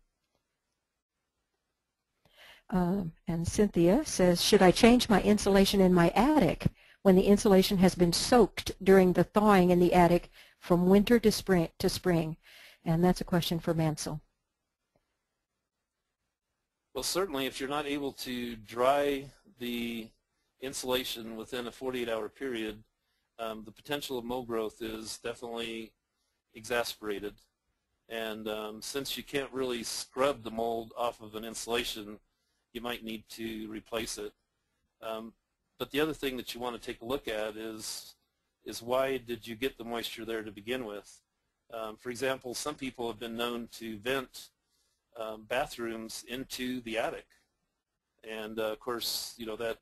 And Cynthia says, should I change my insulation in my attic when the insulation has been soaked during the thawing in the attic from winter to spring? And that's a question for Mansel. Well, certainly if you're not able to dry the insulation within a 48-hour period, the potential of mold growth is definitely exacerbated. And since you can't really scrub the mold off of an insulation, you might need to replace it. But the other thing that you want to take a look at is why did you get the moisture there to begin with? For example, some people have been known to vent bathrooms into the attic, and of course, you know, that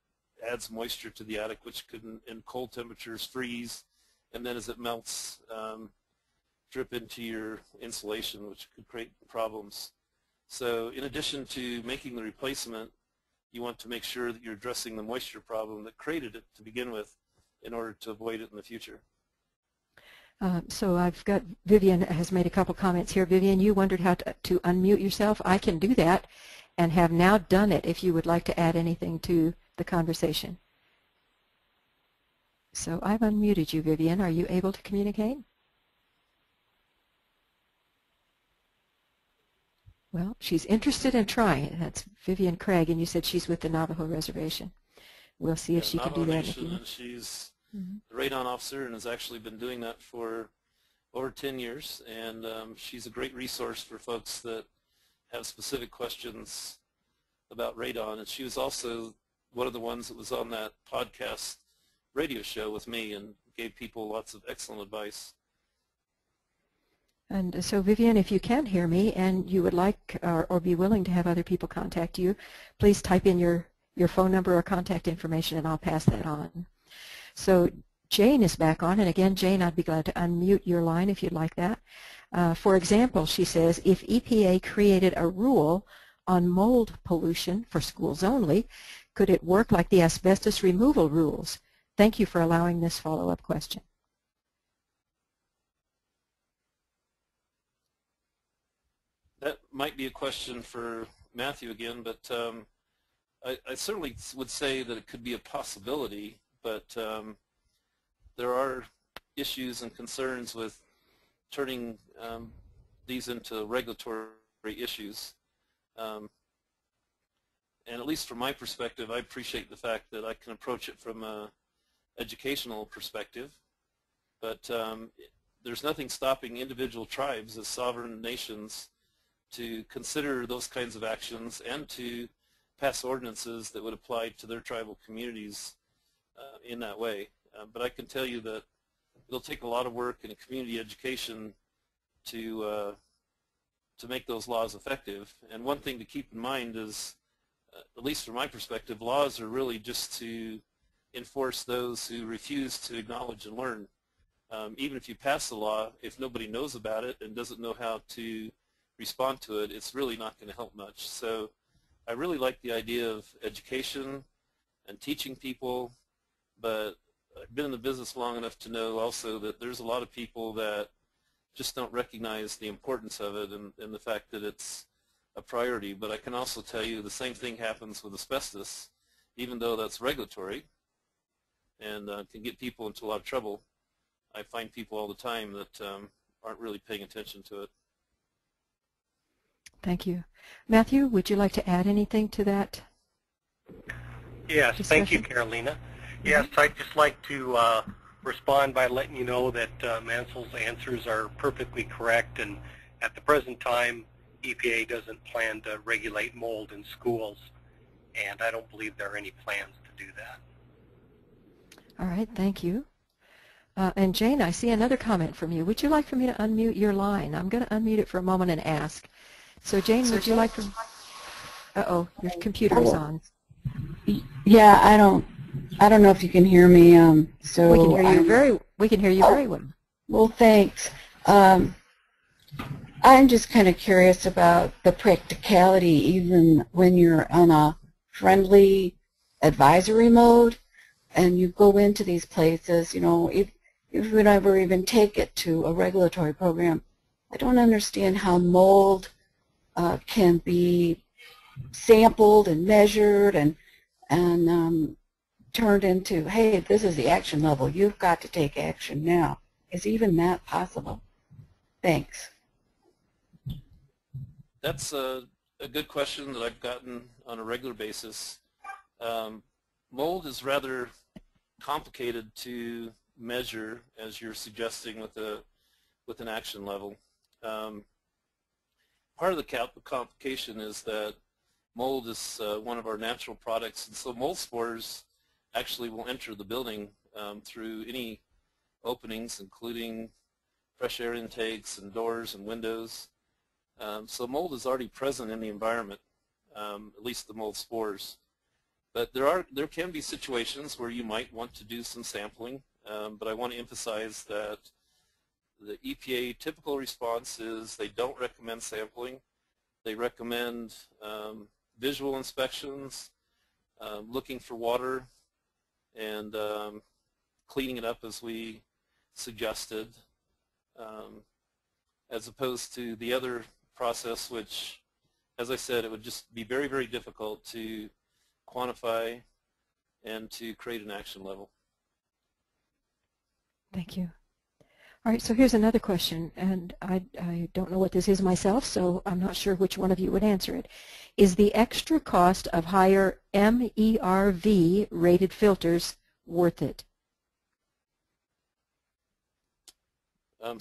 adds moisture to the attic, which could, in cold temperatures, freeze, and then as it melts, drip into your insulation, which could create problems. So in addition to making the replacement, you want to make sure that you're addressing the moisture problem that created it to begin with in order to avoid it in the future. So I've got, Vivian has made a couple comments here. Vivian, you wondered how to unmute yourself. I can do that and have now done it if you would like to add anything to the conversation. So I've unmuted you, Vivian. Are you able to communicate? Well, she's interested in trying. That's Vivian Craig, and you said she's with the Navajo Reservation. We'll see if she can do that. She's the radon officer and has actually been doing that for over 10 years, and she's a great resource for folks that have specific questions about radon. And she was also one of the ones that was on that podcast radio show with me and gave people lots of excellent advice. And so, Vivian, if you can hear me and you would like or be willing to have other people contact you, please type in your phone number or contact information, and I'll pass that on. So Jane is back on, and again, Jane, I'd be glad to unmute your line if you'd like that. For example, she says, if EPA created a rule on mold pollution for schools only, could it work like the asbestos removal rules? Thank you for allowing this follow-up question. That might be a question for Matthew again, but I certainly would say that it could be a possibility, but there are issues and concerns with turning these into regulatory issues. And at least from my perspective, I appreciate the fact that I can approach it from an educational perspective, but there's nothing stopping individual tribes as sovereign nations to consider those kinds of actions and to pass ordinances that would apply to their tribal communities in that way. But I can tell you that it'll take a lot of work and community education to make those laws effective. And one thing to keep in mind is, at least from my perspective, laws are really just to enforce those who refuse to acknowledge and learn. Even if you pass the law, if nobody knows about it and doesn't know how to respond to it, it's really not going to help much. So I really like the idea of education and teaching people, but I've been in the business long enough to know also that there's a lot of people that just don't recognize the importance of it and the fact that it's a priority. But I can also tell you the same thing happens with asbestos, even though that's regulatory and can get people into a lot of trouble. I find people all the time that aren't really paying attention to it. Thank you. Matthew, would you like to add anything to that? Yes, discussion? thank you, Graylynn. Yes, I'd just like to respond by letting you know that Mansel's answers are perfectly correct, and at the present time, EPA doesn't plan to regulate mold in schools, and I don't believe there are any plans to do that. All right, thank you. And Jane, I see another comment from you. Would you like for me to unmute your line? I'm going to unmute it for a moment and ask. So Jane, would you like to... Uh-oh, your computer's on. Yeah, I don't know if you can hear me. So we can hear you very well. Well, thanks. I'm just kind of curious about the practicality, even when you're on a friendly advisory mode, and you go into these places. You know, if we never even take it to a regulatory program, I don't understand how mold can be sampled and measured and turned into, hey, this is the action level. You've got to take action now. Is even that possible? Thanks. That's a good question that I've gotten on a regular basis. Mold is rather complicated to measure, as you're suggesting, with an action level. Part of the complication is that mold is one of our natural products, and so mold spores actually will enter the building through any openings, including fresh air intakes and doors and windows. So mold is already present in the environment, at least the mold spores. But there can be situations where you might want to do some sampling, but I want to emphasize that the EPA typical response is they don't recommend sampling. They recommend visual inspections, looking for water, and cleaning it up as we suggested, as opposed to the other process, which, as I said, it would just be very, very difficult to quantify and to create an action level. Thank you. All right, so here's another question, and I don't know what this is myself, so I'm not sure which one of you would answer it. Is the extra cost of higher MERV rated filters worth it? I'm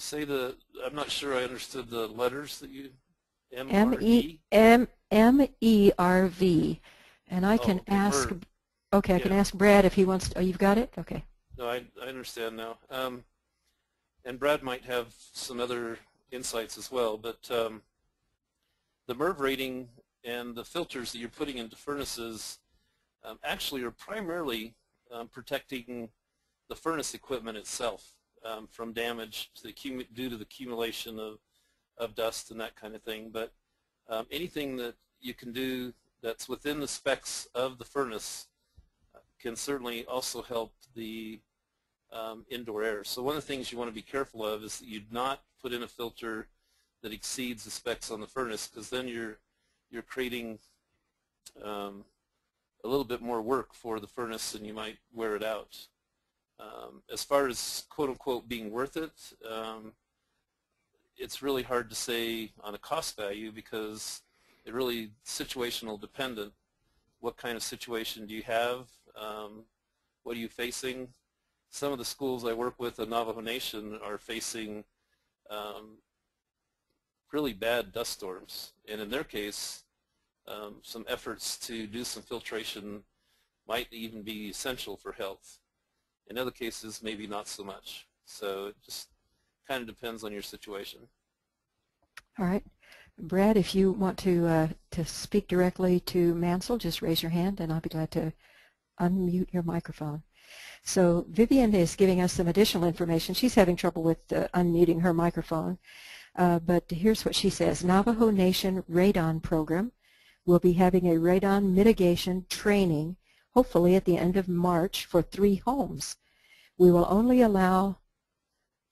not sure I understood the letters that you, MERV, and I can ask, okay, I can ask Brad if he wants to, oh, you've got it? Okay. No, I understand now. And Brad might have some other insights as well, but the MERV rating and the filters that you're putting into furnaces actually are primarily protecting the furnace equipment itself from damage due to the accumulation of dust and that kind of thing. But anything that you can do that's within the specs of the furnace can certainly also help the indoor air. So one of the things you want to be careful of is that you not put in a filter that exceeds the specs on the furnace, because then you're creating a little bit more work for the furnace and you might wear it out. As far as quote-unquote being worth it, it's really hard to say on a cost value, because it really situational dependent. What kind of situation do you have? What are you facing? Some of the schools I work with in Navajo Nation are facing really bad dust storms, and in their case, some efforts to do some filtration might even be essential for health. In other cases, maybe not so much. So it just kind of depends on your situation. All right. Brad, if you want to speak directly to Mansel, just raise your hand and I'll be glad to unmute your microphone. So Vivian is giving us some additional information. She's having trouble with unmuting her microphone, but here's what she says. Navajo Nation Radon program will be having a radon mitigation training, hopefully at the end of March, for 3 homes. We will only allow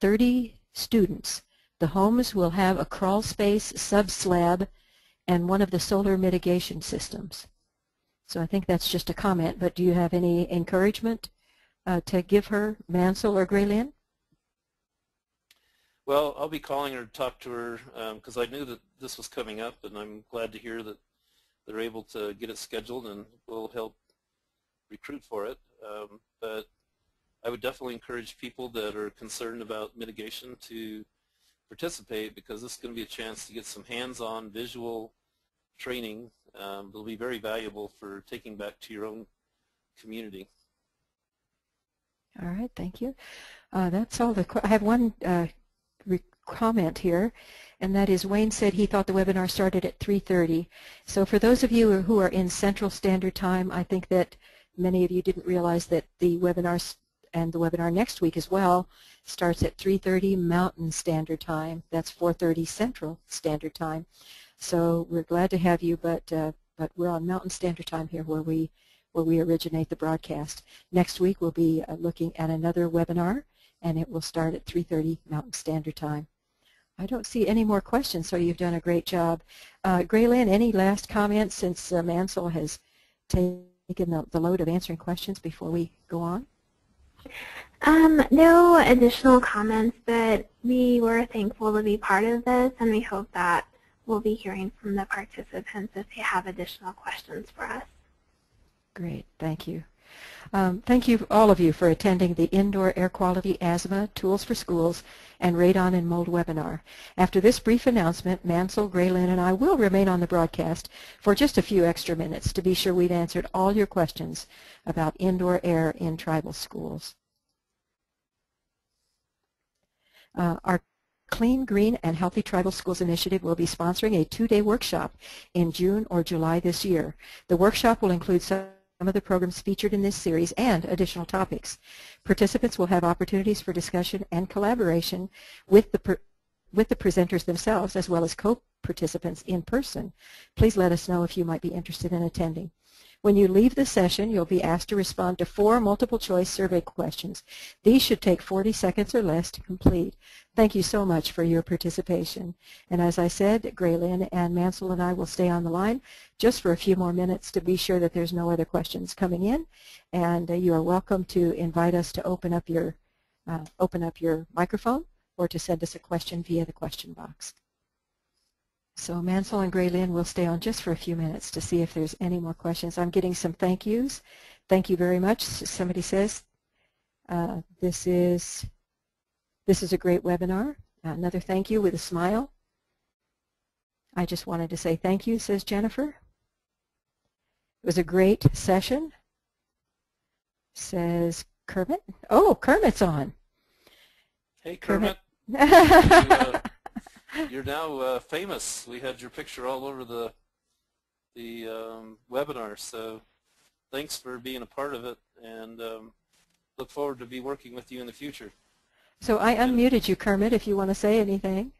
30 students. The homes will have a crawl space, sub-slab, and one of the solar mitigation systems. So I think that's just a comment, but do you have any encouragement to give her, Mansel or Graylynn? Well, I'll be calling her to talk to her because I knew that this was coming up, and I'm glad to hear that they're able to get it scheduled, and we'll help recruit for it. But I would definitely encourage people that are concerned about mitigation to participate, because this is going to be a chance to get some hands-on visual training. It'll be very valuable for taking back to your own community. All right, thank you. That's all I have one comment here, and that is Wayne said he thought the webinar started at 3:30. So for those of you who are in Central Standard Time, I think that many of you didn't realize that the webinar and the webinar next week as well starts at 3:30 Mountain Standard Time. That's 4:30 Central Standard Time. So we're glad to have you, but we're on Mountain Standard Time here where we originate the broadcast. Next week we'll be looking at another webinar, and it will start at 3:30 Mountain Standard Time. I don't see any more questions, so you've done a great job. Graylynn, any last comments since Mansel has taken the load of answering questions before we go on? No additional comments, but we were thankful to be part of this, and we hope that we'll be hearing from the participants if they have additional questions for us. Great, thank you. Thank you, all of you, for attending the Indoor Air Quality, Asthma, Tools for Schools, and Radon and Mold webinar. After this brief announcement, Mansel, Graylynn, and I will remain on the broadcast for just a few extra minutes to be sure we've answered all your questions about indoor air in tribal schools. Our Clean, Green, and Healthy Tribal Schools Initiative will be sponsoring a 2-day workshop in June or July this year. The workshop will include some of the programs featured in this series and additional topics. Participants will have opportunities for discussion and collaboration with the presenters themselves, as well as co-participants in person. Please let us know if you might be interested in attending. When you leave the session, you'll be asked to respond to 4 multiple-choice survey questions. These should take 40 seconds or less to complete. Thank you so much for your participation. And as I said, Graylynn and Mansel and I will stay on the line just for a few more minutes to be sure that there's no other questions coming in. And you are welcome to invite us to open up your microphone or to send us a question via the question box. So Mansel and Graylynn will stay on just for a few minutes to see if there's any more questions. I'm getting some thank yous. Thank you very much. Somebody says this is a great webinar. Another thank you with a smile. I just wanted to say thank you, says Jennifer. It was a great session, says Kermit. Oh, Kermit's on. Hey, Kermit. You're now famous. We had your picture all over the webinar, so thanks for being a part of it, and look forward to be working with you in the future. So I unmuted you, Kermit, if you want to say anything.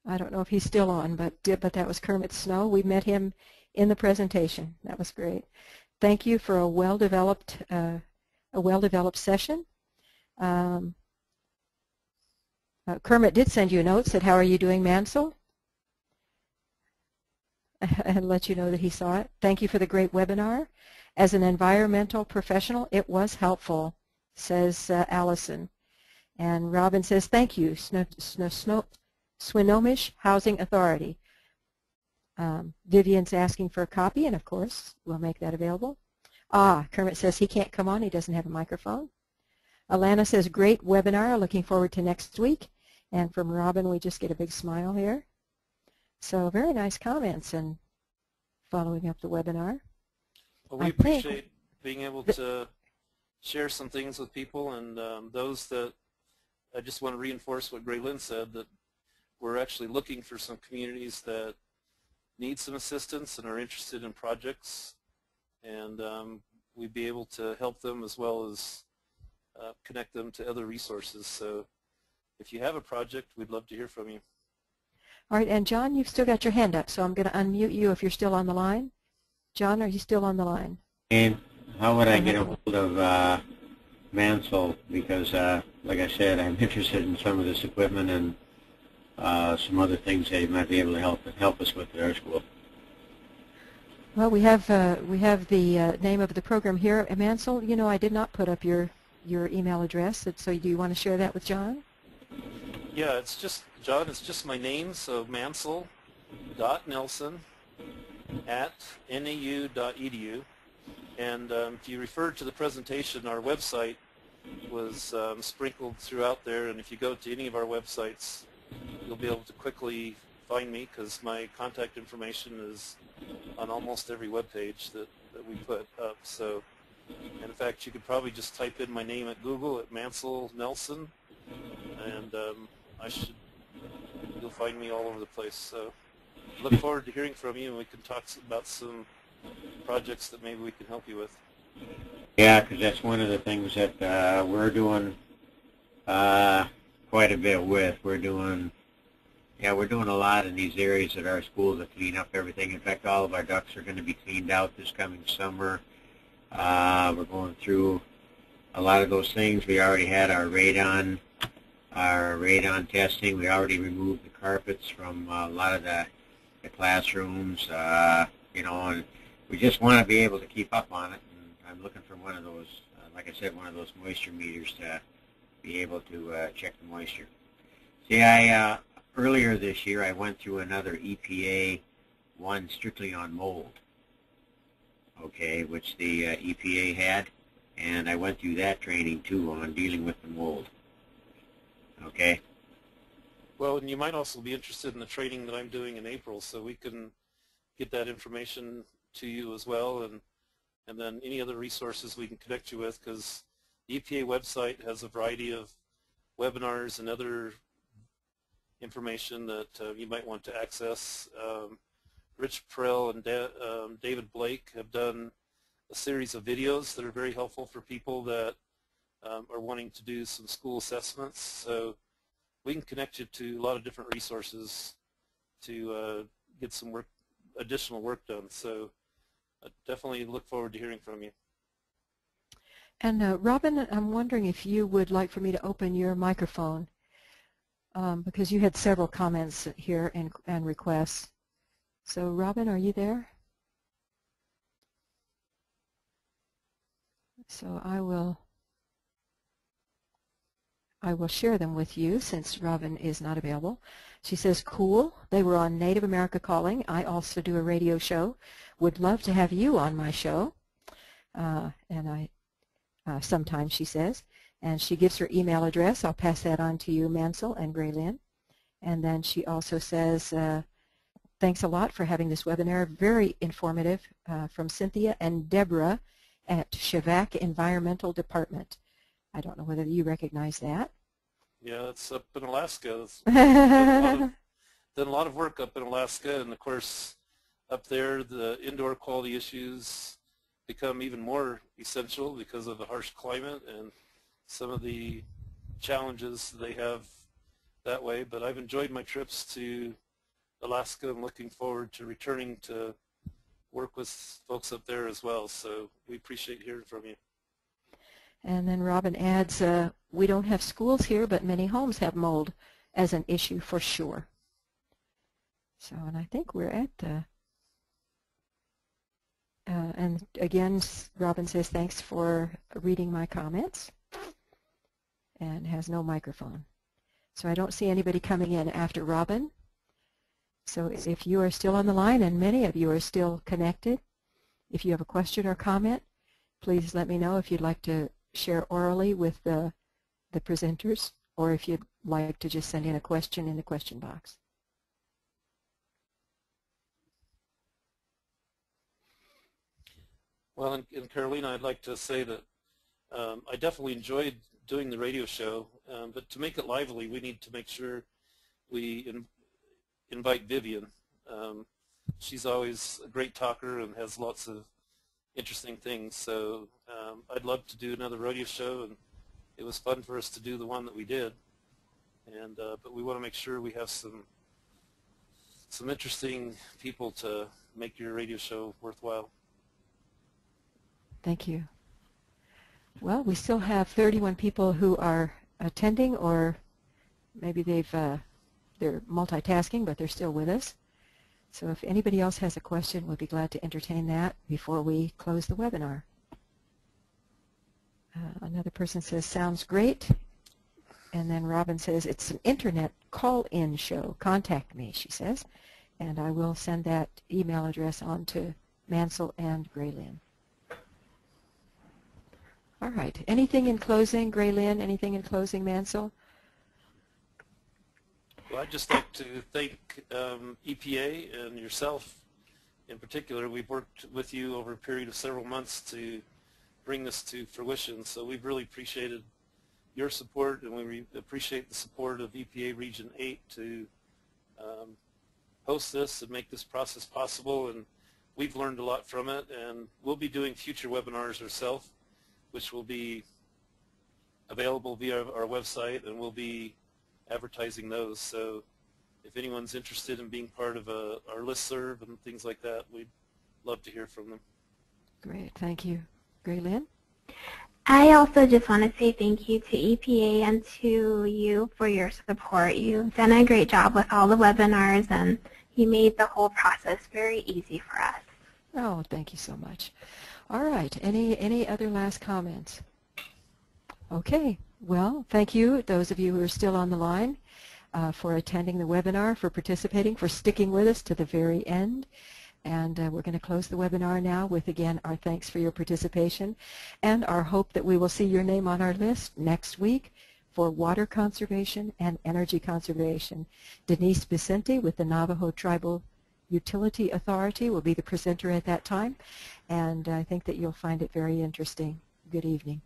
I don't know if he's still on, but that was Kermit Snow. We met him in the presentation. That was great. thank you for a well-developed session. Kermit did send you a note, said, "How are you doing, Mansel?" and let you know that he saw it. Thank you for the great webinar. As an environmental professional, it was helpful, says Allison. And Robin says, "Thank you, Swinomish Housing Authority." Vivian's asking for a copy, and of course, we'll make that available. Kermit says he can't come on. He doesn't have a microphone. Alana says, "Great webinar. Looking forward to next week." And from Robin, we just get a big smile here. So very nice comments and following up the webinar. Well, we appreciate being able to share some things with people, and those that I just want to reinforce what Graylynn said, that we're actually looking for some communities that need some assistance and are interested in projects, and we'd be able to help them as well as connect them to other resources. So if you have a project, we'd love to hear from you. All right, and John, you've still got your hand up, so I'm going to unmute you if you're still on the line. John, are you still on the line? And how would I get a hold of Mansel? Because, like I said, I'm interested in some of this equipment and some other things that you might be able to help us with at our school. Well, we have the name of the program here. Mansel, you know, I did not put up your email address, so do you want to share that with John? Yeah, it's just, John, it's just my name, so mansel.nelson@nau.edu. And if you refer to the presentation, our website was sprinkled throughout there, and if you go to any of our websites, you'll be able to quickly find me, because my contact information is on almost every web page that we put up. So, and in fact, you could probably just type in my name at Google at Mansel Nelson, and you'll find me all over the place. So look forward to hearing from you, and we can talk about some projects that maybe we can help you with. Yeah, because that's one of the things that we're doing quite a bit with. We're doing a lot in these areas at our school to clean up everything. In fact, all of our ducts are going to be cleaned out this coming summer. We're going through a lot of those things. We already had our radon testing. We already removed the carpets from a lot of the classrooms, you know, and we just want to be able to keep up on it. And I'm looking for one of those, like I said, one of those moisture meters to be able to check the moisture. See, earlier this year I went through another EPA one strictly on mold, okay, which the EPA had, and I went through that training too on dealing with the mold. Okay. Well, and you might also be interested in the training that I'm doing in April, so we can get that information to you as well, and then any other resources we can connect you with, because the EPA website has a variety of webinars and other information that you might want to access. Rich Perel and David Blake have done a series of videos that are very helpful for people that are wanting to do some school assessments. So we can connect you to a lot of different resources to get some additional work done. So definitely look forward to hearing from you. And Robin, I'm wondering if you would like for me to open your microphone, because you had several comments here and requests. So Robin, are you there? So I will share them with you since Robin is not available. She says, "Cool, they were on Native America Calling. I also do a radio show. Would love to have you on my show." Sometimes, she says. And she gives her email address. I'll pass that on to you, Mansel and Graylynn. And then she also says, "Thanks a lot for having this webinar. Very informative, from Cynthia and Deborah at Shivak Environmental Department." I don't know whether you recognize that. Yeah, it's up in Alaska. Done a lot of work up in Alaska, and of course, up there, the indoor quality issues become even more essential because of the harsh climate and some of the challenges they have that way. But I've enjoyed my trips to Alaska and looking forward to returning to work with folks up there as well. So we appreciate hearing from you. And then Robin adds, we don't have schools here, but many homes have mold as an issue for sure. So, and I think we're at the, and again, Robin says, thanks for reading my comments, and has no microphone. So I don't see anybody coming in after Robin. So if you are still on the line, and many of you are still connected, if you have a question or comment, please let me know if you'd like to share orally with the presenters, or if you'd like to just send in a question in the question box. Well, and Graylynn, I'd like to say that I definitely enjoyed doing the radio show, but to make it lively, we need to make sure we invite Vivian. She's always a great talker and has lots of interesting things, so I'd love to do another radio show, and it was fun for us to do the one that we did, and but we want to make sure we have some interesting people to make your radio show worthwhile. Thank you. Well, we still have 31 people who are attending, or maybe they're multitasking, but they're still with us. So if anybody else has a question, we'll be glad to entertain that before we close the webinar. Another person says, sounds great. And then Robin says, it's an internet call-in show. Contact me, she says. And I will send that email address on to Mansel and Graylynn. All right. Anything in closing, Graylynn? Anything in closing, Mansel? Well, I'd just like to thank EPA and yourself in particular. We've worked with you over a period of several months to bring this to fruition, so we've really appreciated your support, and we appreciate the support of EPA Region 8 to host this and make this process possible, and we've learned a lot from it, and we'll be doing future webinars ourselves, which will be available via our website, and we'll be advertising those. So if anyone's interested in being part of our listserv and things like that, we'd love to hear from them. Great. Thank you. Graylynn? I also just want to say thank you to EPA and to you for your support. You've done a great job with all the webinars, and you made the whole process very easy for us. Oh, thank you so much. All right. Any other last comments? Okay. Well, thank you, those of you who are still on the line, for attending the webinar, for participating, for sticking with us to the very end. And we're going to close the webinar now with, again, our thanks for your participation and our hope that we will see your name on our list next week for water conservation and energy conservation. Denise Vicente with the Navajo Tribal Utility Authority will be the presenter at that time, and I think that you'll find it very interesting. Good evening.